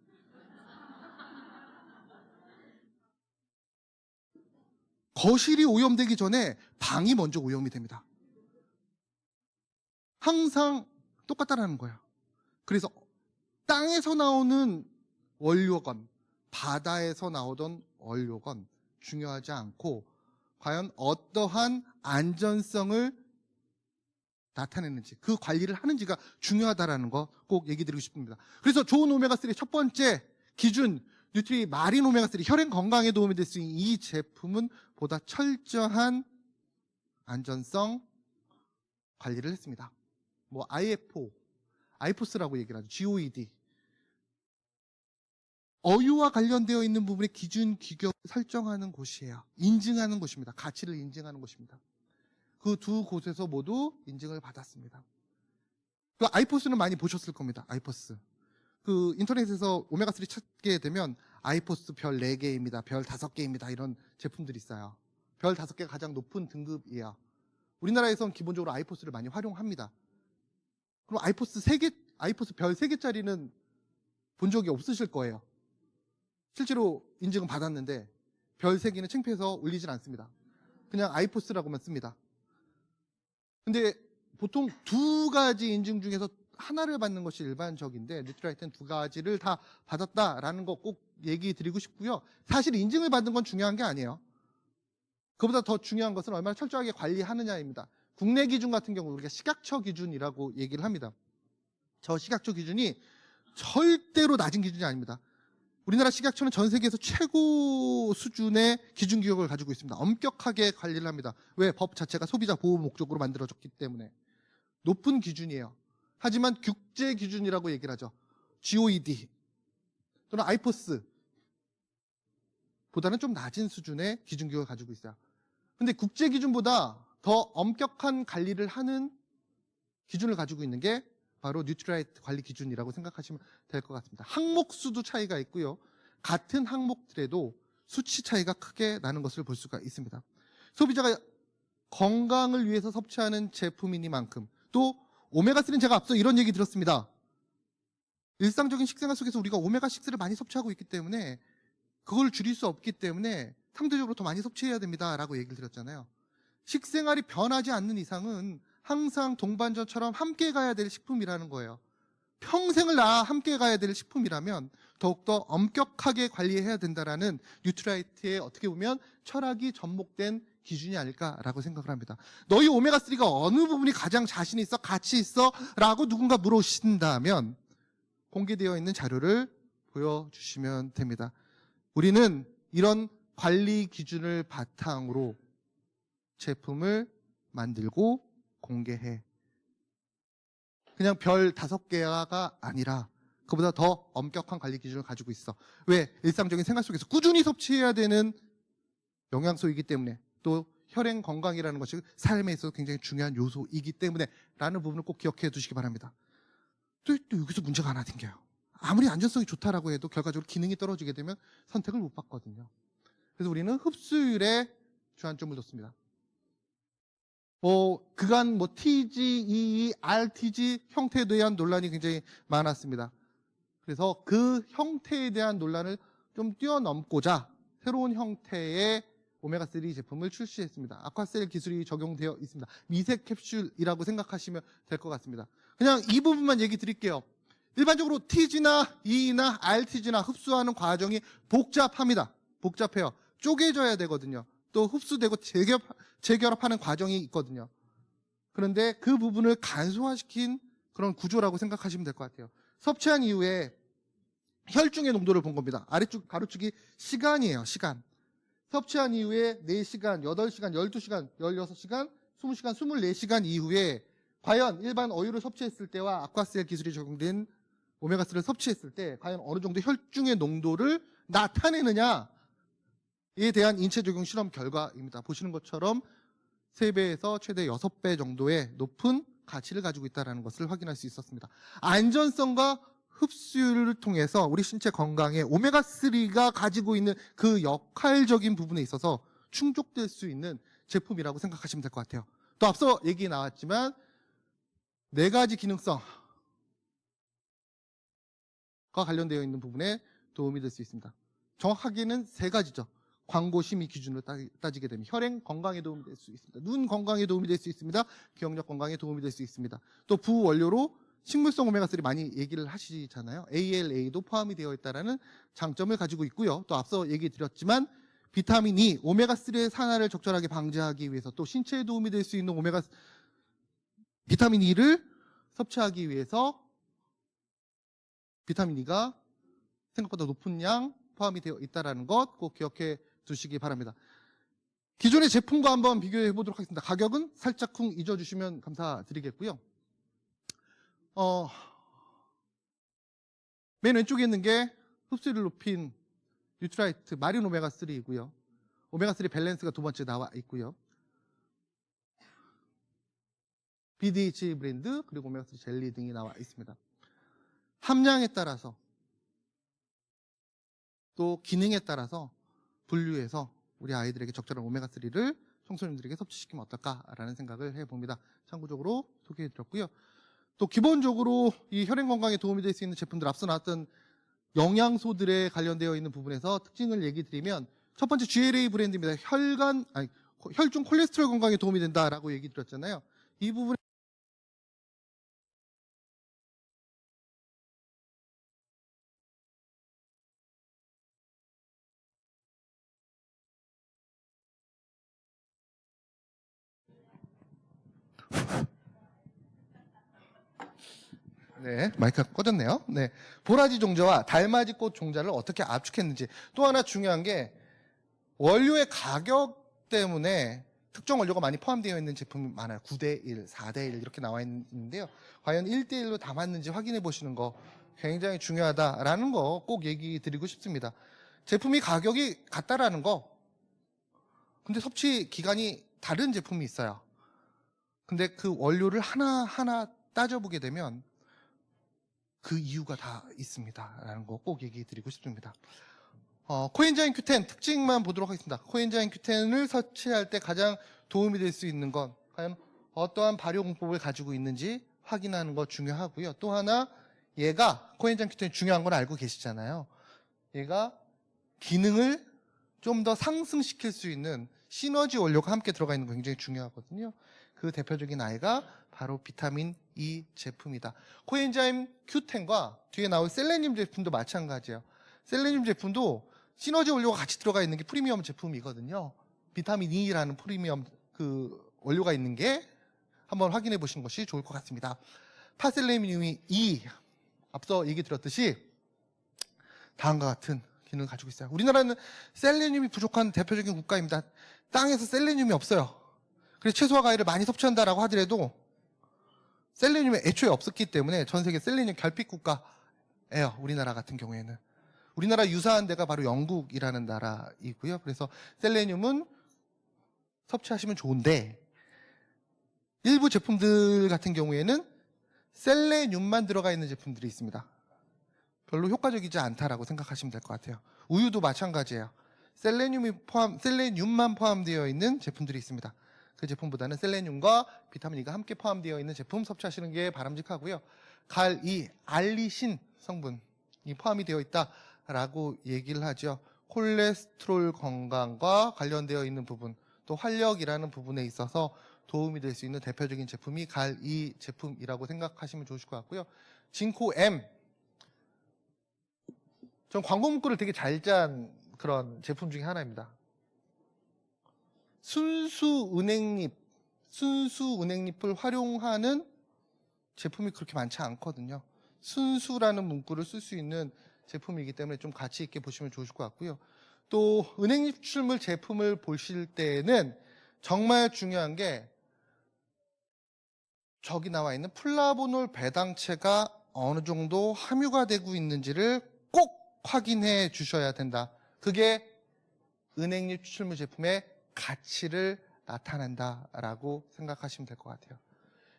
거실이 오염되기 전에 방이 먼저 오염이 됩니다. 항상 똑같다라는 거예요. 그래서 땅에서 나오는 원료건 바다에서 나오던 원료건 중요하지 않고 과연 어떠한 안전성을 나타내는지 그 관리를 하는지가 중요하다라는 거 꼭 얘기 드리고 싶습니다. 그래서 좋은 오메가3 첫 번째 기준 뉴트리 마린 오메가3 혈행 건강에 도움이 될 수 있는 이 제품은 보다 철저한 안전성 관리를 했습니다. 뭐 IFO, IFOS라고 얘기를 하죠. GOED. 어유와 관련되어 있는 부분의 기준 규격을 설정하는 곳이에요. 인증하는 곳입니다. 가치를 인증하는 곳입니다. 그 두 곳에서 모두 인증을 받았습니다. 그 아이포스는 많이 보셨을 겁니다. 아이포스. 그 인터넷에서 오메가3 찾게 되면 아이포스 별 4개입니다. 별 5개입니다. 이런 제품들이 있어요. 별 5개가 가장 높은 등급이에요. 우리나라에선 기본적으로 아이포스를 많이 활용합니다. 그럼 아이포스 별 3개짜리는 본 적이 없으실 거예요. 실제로 인증은 받았는데 별 3개는 창피해서 올리진 않습니다. 그냥 아이포스라고만 씁니다. 근데 보통 2가지 인증 중에서 하나를 받는 것이 일반적인데 뉴트라이트는 2가지를 다 받았다라는 거 꼭 얘기 드리고 싶고요. 사실 인증을 받는 건 중요한 게 아니에요. 그보다 더 중요한 것은 얼마나 철저하게 관리하느냐입니다. 국내 기준 같은 경우 우리가 식약처 기준이라고 얘기를 합니다. 저 식약처 기준이 절대로 낮은 기준이 아닙니다. 우리나라 식약처는 전 세계에서 최고 수준의 기준 규격을 가지고 있습니다. 엄격하게 관리를 합니다. 왜? 법 자체가 소비자 보호 목적으로 만들어졌기 때문에. 높은 기준이에요. 하지만 국제 기준이라고 얘기를 하죠. GOED 또는 아이포스 보다는 좀 낮은 수준의 기준 규격을 가지고 있어요. 근데 국제 기준보다 더 엄격한 관리를 하는 기준을 가지고 있는 게 바로 뉴트라이트 관리 기준이라고 생각하시면 될 것 같습니다. 항목 수도 차이가 있고요. 같은 항목들에도 수치 차이가 크게 나는 것을 볼 수가 있습니다. 소비자가 건강을 위해서 섭취하는 제품이니만큼 또 오메가3는 제가 앞서 이런 얘기 들었습니다. 일상적인 식생활 속에서 우리가 오메가6를 많이 섭취하고 있기 때문에 그걸 줄일 수 없기 때문에 상대적으로 더 많이 섭취해야 됩니다 라고 얘기를 드렸잖아요. 식생활이 변하지 않는 이상은 항상 동반자처럼 함께 가야 될 식품이라는 거예요. 평생을 함께 가야 될 식품이라면 더욱더 엄격하게 관리해야 된다라는 뉴트라이트의 어떻게 보면 철학이 접목된 기준이 아닐까라고 생각을 합니다. 너희 오메가3가 어느 부분이 가장 자신 있어? 가치 있어? 라고 누군가 물으신다면 공개되어 있는 자료를 보여주시면 됩니다. 우리는 이런 관리 기준을 바탕으로 제품을 만들고 공개해. 그냥 별 5개가 아니라 그보다 더 엄격한 관리 기준을 가지고 있어. 왜? 일상적인 생활 속에서 꾸준히 섭취해야 되는 영양소이기 때문에 또 혈행 건강이라는 것이 삶에 있어서 굉장히 중요한 요소이기 때문에 라는 부분을 꼭 기억해 두시기 바랍니다. 또 여기서 문제가 하나 생겨요. 아무리 안전성이 좋다라고 해도 결과적으로 기능이 떨어지게 되면 선택을 못 받거든요. 그래서 우리는 흡수율에 주안점을 뒀습니다. 그간 TG, EE, RTG 형태에 대한 논란이 굉장히 많았습니다. 그래서 그 형태에 대한 논란을 좀 뛰어넘고자 새로운 형태의 오메가3 제품을 출시했습니다. 아쿠아셀 기술이 적용되어 있습니다. 미색 캡슐이라고 생각하시면 될 것 같습니다. 그냥 이 부분만 얘기 드릴게요. 일반적으로 TG나 EE나 RTG나 흡수하는 과정이 복잡합니다. 복잡해요. 쪼개져야 되거든요. 또 흡수되고 재결합하는 과정이 있거든요. 그런데 그 부분을 간소화시킨 그런 구조라고 생각하시면 될 것 같아요. 섭취한 이후에 혈중의 농도를 본 겁니다. 아래쪽 가로축이 시간이에요. 시간. 섭취한 이후에 4시간, 8시간, 12시간, 16시간, 20시간, 24시간 이후에 과연 일반 어유를 섭취했을 때와 아쿠아셀 기술이 적용된 오메가3를 섭취했을 때 과연 어느 정도 혈중의 농도를 나타내느냐에 대한 인체 적용 실험 결과입니다. 보시는 것처럼 3배에서 최대 6배 정도의 높은 가치를 가지고 있다는 것을 확인할 수 있었습니다. 안전성과 흡수를 통해서 우리 신체 건강에 오메가3가 가지고 있는 그 역할적인 부분에 있어서 충족될 수 있는 제품이라고 생각하시면 될 것 같아요. 또 앞서 얘기 나왔지만 4가지 기능성과 관련되어 있는 부분에 도움이 될 수 있습니다. 정확하게는 3가지죠. 광고 심의 기준으로 따지게 되면 혈행 건강에 도움이 될 수 있습니다. 눈 건강에 도움이 될 수 있습니다. 기억력 건강에 도움이 될 수 있습니다. 또 부원료로 식물성 오메가3 많이 얘기를 하시잖아요. ALA도 포함이 되어 있다는 장점을 가지고 있고요. 또 앞서 얘기 드렸지만 비타민 E, 오메가3의 산화를 적절하게 방지하기 위해서 또 신체에 도움이 될 수 있는 비타민 E를 섭취하기 위해서 비타민 E가 생각보다 높은 양 포함이 되어 있다는 것 꼭 기억해 두시기 바랍니다. 기존의 제품과 한번 비교해 보도록 하겠습니다. 가격은 살짝쿵 잊어주시면 감사드리겠고요. 맨 왼쪽에 있는 게 흡수율을 높인 뉴트라이트 마린 오메가3이고요. 오메가3 밸런스가 2번째 나와 있고요. BDH 브랜드 그리고 오메가3 젤리 등이 나와 있습니다. 함량에 따라서 또 기능에 따라서 분류해서 우리 아이들에게 적절한 오메가3를 청소년들에게 섭취시키면 어떨까라는 생각을 해봅니다. 참고적으로 소개해드렸고요. 또 기본적으로 이 혈행 건강에 도움이 될 수 있는 제품들 앞서 나왔던 영양소들에 관련되어 있는 부분에서 특징을 얘기 드리면 첫 번째 GLA 브랜드입니다. 혈중 콜레스테롤 건강에 도움이 된다라고 얘기 드렸잖아요. 이 부분에 네, 마이크가 꺼졌네요. 네, 보라지 종자와 달맞이 꽃 종자를 어떻게 압축했는지. 또 하나 중요한 게 원료의 가격 때문에 특정 원료가 많이 포함되어 있는 제품이 많아요. 9대1, 4대1 이렇게 나와 있는데요. 과연 1대1로 담았는지 확인해 보시는 거 굉장히 중요하다라는 거 꼭 얘기 드리고 싶습니다. 제품이 가격이 같다라는 거, 근데 섭취 기간이 다른 제품이 있어요. 근데 그 원료를 하나하나 따져보게 되면 그 이유가 다 있습니다. 라는 거 꼭 얘기 드리고 싶습니다. 코엔자임 Q10 특징만 보도록 하겠습니다. 코엔자임 Q10을 섭취할 때 가장 도움이 될 수 있는 건 과연 어떠한 발효 공법을 가지고 있는지 확인하는 거 중요하고요. 또 하나 얘가 코엔자임 Q10이 중요한 건 알고 계시잖아요. 얘가 기능을 좀 더 상승시킬 수 있는 시너지 원료가 함께 들어가 있는 거 굉장히 중요하거든요. 그 대표적인 아이가 바로 비타민 E 제품이다. 코엔자임 Q10과 뒤에 나올 셀레늄 제품도 마찬가지예요. 셀레늄 제품도 시너지 원료가 같이 들어가 있는 게 프리미엄 제품이거든요. 비타민 E라는 프리미엄 그 원료가 있는 게 한번 확인해 보시는 것이 좋을 것 같습니다. 파셀레늄이 E, 앞서 얘기 드렸듯이 다음과 같은 기능을 가지고 있어요. 우리나라는 셀레늄이 부족한 대표적인 국가입니다. 땅에서 셀레늄이 없어요. 그래서 채소와 과일을 많이 섭취한다라고 하더라도 셀레늄이 애초에 없었기 때문에 전 세계 셀레늄 결핍 국가예요. 우리나라 같은 경우에는. 우리나라 유사한 데가 바로 영국이라는 나라이고요. 그래서 셀레늄은 섭취하시면 좋은데 일부 제품들 같은 경우에는 셀레늄만 들어가 있는 제품들이 있습니다. 별로 효과적이지 않다라고 생각하시면 될 것 같아요. 우유도 마찬가지예요. 셀레늄만 포함되어 있는 제품들이 있습니다. 그 제품보다는 셀레늄과 비타민 E가 함께 포함되어 있는 제품 섭취하시는 게 바람직하고요. 알리신 성분이 포함이 되어 있다라고 얘기를 하죠. 콜레스테롤 건강과 관련되어 있는 부분, 또 활력이라는 부분에 있어서 도움이 될 수 있는 대표적인 제품이 갈이 제품이라고 생각하시면 좋으실 것 같고요. 징코 M, 전 광고 문구를 되게 잘 짠 그런 제품 중에 하나입니다. 순수 은행잎을 활용하는 제품이 그렇게 많지 않거든요. 순수라는 문구를 쓸 수 있는 제품이기 때문에 좀 가치 있게 보시면 좋으실 것 같고요. 또 은행잎 추출물 제품을 보실 때는 정말 중요한 게 저기 나와 있는 플라보놀 배당체가 어느 정도 함유가 되고 있는지를 꼭 확인해 주셔야 된다. 그게 은행잎 추출물 제품의 가치를 나타낸다라고 생각하시면 될 것 같아요.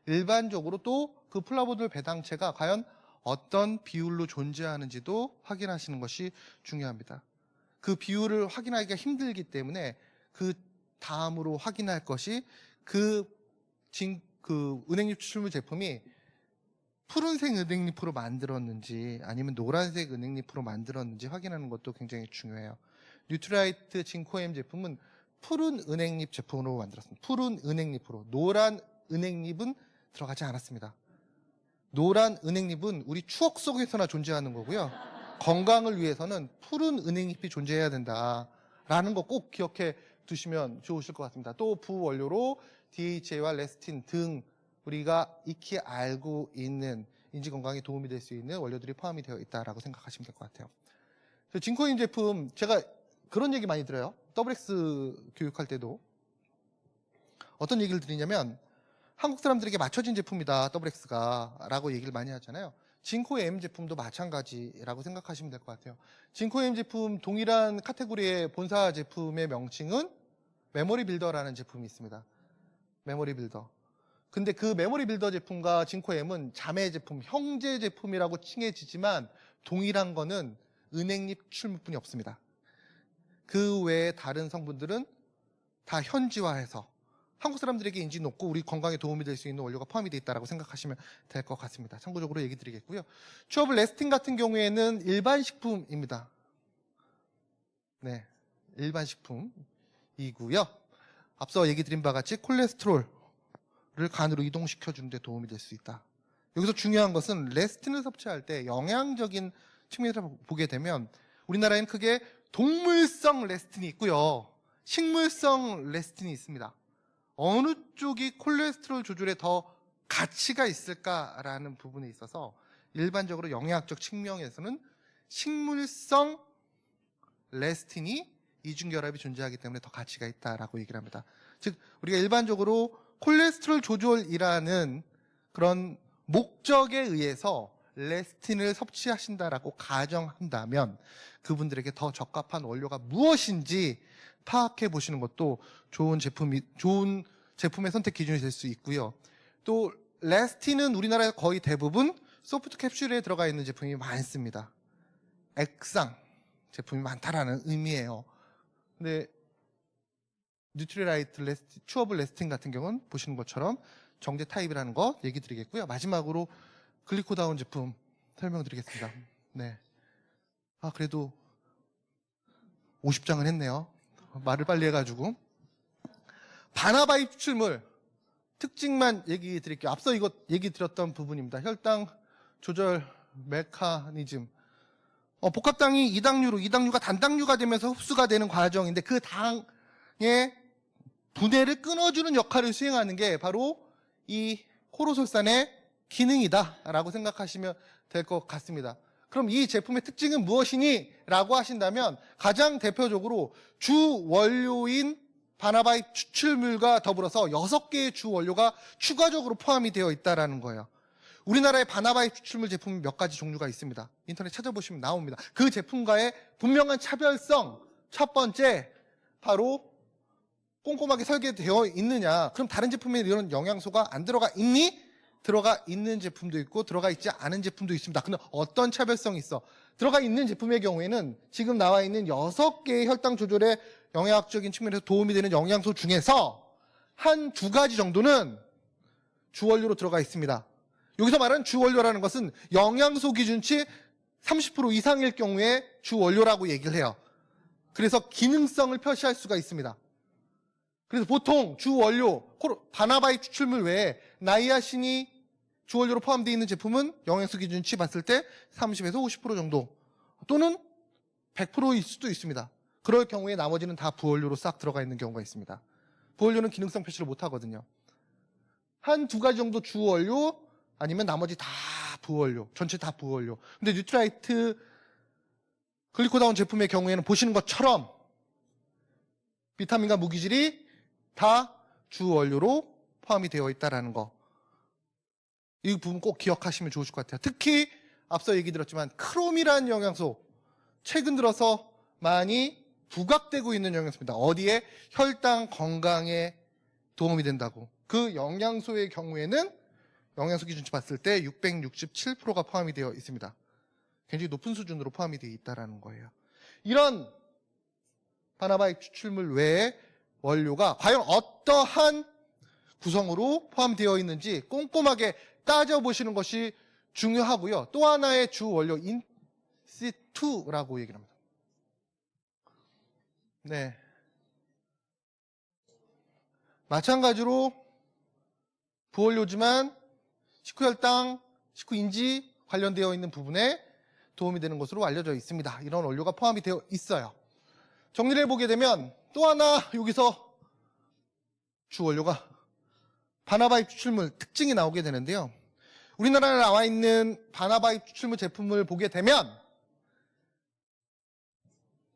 일반적으로 또 그 플라보놀 배당체가 과연 어떤 비율로 존재하는지도 확인하시는 것이 중요합니다. 그 비율을 확인하기가 힘들기 때문에 그 다음으로 확인할 것이 그 은행잎 추출물 제품이 푸른색 은행잎으로 만들었는지 아니면 노란색 은행잎으로 만들었는지 확인하는 것도 굉장히 중요해요. 뉴트라이트 징코엠 제품은 푸른 은행잎 제품으로 만들었습니다. 푸른 은행잎으로. 노란 은행잎은 들어가지 않았습니다. 노란 은행잎은 우리 추억 속에서나 존재하는 거고요. 건강을 위해서는 푸른 은행잎이 존재해야 된다라는 거 꼭 기억해 두시면 좋으실 것 같습니다. 또 부원료로 DHA와 레스틴 등 우리가 익히 알고 있는 인지 건강에 도움이 될 수 있는 원료들이 포함이 되어 있다라고 생각하시면 될 것 같아요. 징코인 제품 제가 그런 얘기 많이 들어요. WX 교육할 때도 어떤 얘기를 드리냐면 한국 사람들에게 맞춰진 제품이다 WX가 라고 얘기를 많이 하잖아요. 징코엠 제품도 마찬가지라고 생각하시면 될 것 같아요. 징코엠 제품 동일한 카테고리의 본사 제품의 명칭은 메모리 빌더라는 제품이 있습니다. 메모리 빌더. 근데 그 메모리 빌더 제품과 징코엠은 자매 제품, 형제 제품이라고 칭해지지만 동일한 거는 은행잎 추출물뿐이 없습니다. 그 외에 다른 성분들은 다 현지화해서 한국 사람들에게 인지 높고 우리 건강에 도움이 될 수 있는 원료가 포함이 되어 있다고 생각하시면 될 것 같습니다. 참고적으로 얘기 드리겠고요. 추어블 레스틴 같은 경우에는 일반 식품입니다. 네, 일반 식품이고요. 앞서 얘기 드린 바와 같이 콜레스테롤을 간으로 이동시켜 주는 데 도움이 될 수 있다. 여기서 중요한 것은 레스틴을 섭취할 때 영양적인 측면에서 보게 되면 우리나라에는 크게 동물성 레스틴이 있고요. 식물성 레스틴이 있습니다. 어느 쪽이 콜레스테롤 조절에 더 가치가 있을까라는 부분에 있어서 일반적으로 영양학적 측면에서는 식물성 레스틴이 이중결합이 존재하기 때문에 더 가치가 있다라고 얘기를 합니다. 즉 우리가 일반적으로 콜레스테롤 조절이라는 그런 목적에 의해서 레스틴을 섭취하신다라고 가정한다면 그분들에게 더 적합한 원료가 무엇인지 파악해 보시는 것도 좋은 제품의 선택 기준이 될 수 있고요. 또 레스틴은 우리나라에 거의 대부분 소프트 캡슐에 들어가 있는 제품이 많습니다. 액상 제품이 많다라는 의미예요. 근데 뉴트리라이트 추어블 레스틴 같은 경우는 보시는 것처럼 정제 타입이라는 거 얘기 드리겠고요. 마지막으로 글리코다운 제품 설명드리겠습니다. 네. 그래도 50장을 했네요. 말을 빨리 해가지고. 바나바입 추출물 특징만 얘기 드릴게요. 앞서 이거 얘기 드렸던 부분입니다. 혈당 조절 메커니즘. 복합당이 이당류가 단당류가 되면서 흡수가 되는 과정인데 그 당의 분해를 끊어주는 역할을 수행하는 게 바로 이 코로솔산의 기능이다라고 생각하시면 될 것 같습니다. 그럼 이 제품의 특징은 무엇이니? 라고 하신다면 가장 대표적으로 주 원료인 바나바입 추출물과 더불어서 6개의 주 원료가 추가적으로 포함이 되어 있다는 거예요. 우리나라의 바나바입 추출물 제품 몇 가지 종류가 있습니다. 인터넷 찾아보시면 나옵니다. 그 제품과의 분명한 차별성, 첫 번째 바로 꼼꼼하게 설계되어 있느냐. 그럼 다른 제품에 이런 영양소가 안 들어가 있니? 들어가 있는 제품도 있고 들어가 있지 않은 제품도 있습니다. 근데 어떤 차별성이 있어? 들어가 있는 제품의 경우에는 지금 나와 있는 6개의 혈당 조절에 영양학적인 측면에서 도움이 되는 영양소 중에서 한 2가지 정도는 주원료로 들어가 있습니다. 여기서 말하는 주원료라는 것은 영양소 기준치 30% 이상일 경우에 주원료라고 얘기를 해요. 그래서 기능성을 표시할 수가 있습니다. 그래서 보통 주원료, 바나바입 추출물 외에 나이아신이 주원료로 포함되어 있는 제품은 영양소 기준치 봤을 때 30에서 50% 정도 또는 100%일 수도 있습니다. 그럴 경우에 나머지는 다 부원료로 싹 들어가 있는 경우가 있습니다. 부원료는 기능성 표시를 못 하거든요. 한 2가지 정도 주원료 아니면 나머지 다 부원료, 전체 다 부원료. 근데 뉴트라이트 글리코다운 제품의 경우에는 보시는 것처럼 비타민과 무기질이 다 주원료로 포함이 되어 있다는 거. 이 부분 꼭 기억하시면 좋으실 것 같아요. 특히 앞서 얘기 드렸지만 크롬이라는 영양소 최근 들어서 많이 부각되고 있는 영양소입니다. 어디에? 혈당 건강에 도움이 된다고. 그 영양소의 경우에는 영양소 기준치 봤을 때 667%가 포함이 되어 있습니다. 굉장히 높은 수준으로 포함이 되어 있다는 거예요. 이런 바나바입 추출물 외에 원료가 과연 어떠한 구성으로 포함되어 있는지 꼼꼼하게 따져보시는 것이 중요하고요. 또 하나의 주 원료 인시투라고 얘기를 합니다. 네. 마찬가지로 부원료지만 식후혈당, 식후인지 관련되어 있는 부분에 도움이 되는 것으로 알려져 있습니다. 이런 원료가 포함이 되어 있어요. 정리를 해보게 되면 또 하나 여기서 주 원료가 바나바입 추출물 특징이 나오게 되는데요. 우리나라에 나와 있는 바나바입 추출물 제품을 보게 되면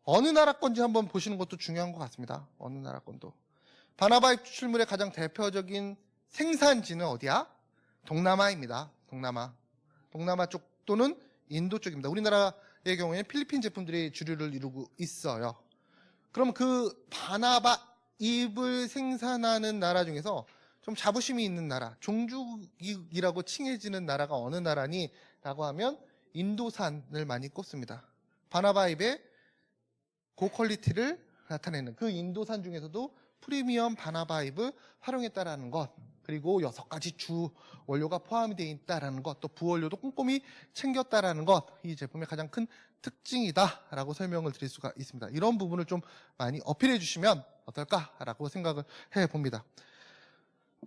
어느 나라 건지 한번 보시는 것도 중요한 것 같습니다. 어느 나라 건도. 바나바입 추출물의 가장 대표적인 생산지는 어디야? 동남아입니다. 동남아 쪽 또는 인도 쪽입니다. 우리나라의 경우에는 필리핀 제품들이 주류를 이루고 있어요. 그럼 그 바나바입을 생산하는 나라 중에서 좀 자부심이 있는 나라, 종주국이라고 칭해지는 나라가 어느 나라니? 라고 하면 인도산을 많이 꼽습니다. 바나바입의 고퀄리티를 나타내는 그 인도산 중에서도 프리미엄 바나바입을 활용했다라는 것, 그리고 6가지 주 원료가 포함이 되어 있다라는 것, 또 부원료도 꼼꼼히 챙겼다라는 것, 이 제품의 가장 큰 특징이다라고 설명을 드릴 수가 있습니다. 이런 부분을 좀 많이 어필해 주시면 어떨까라고 생각을 해봅니다.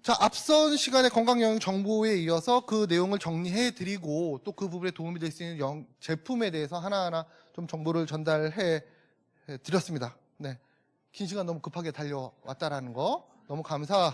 자, 앞선 시간에 건강영양 정보에 이어서 그 내용을 정리해 드리고 또 그 부분에 도움이 될 수 있는 제품에 대해서 하나하나 좀 정보를 전달해 드렸습니다. 네. 긴 시간 너무 급하게 달려왔다라는 거 너무 감사합니다.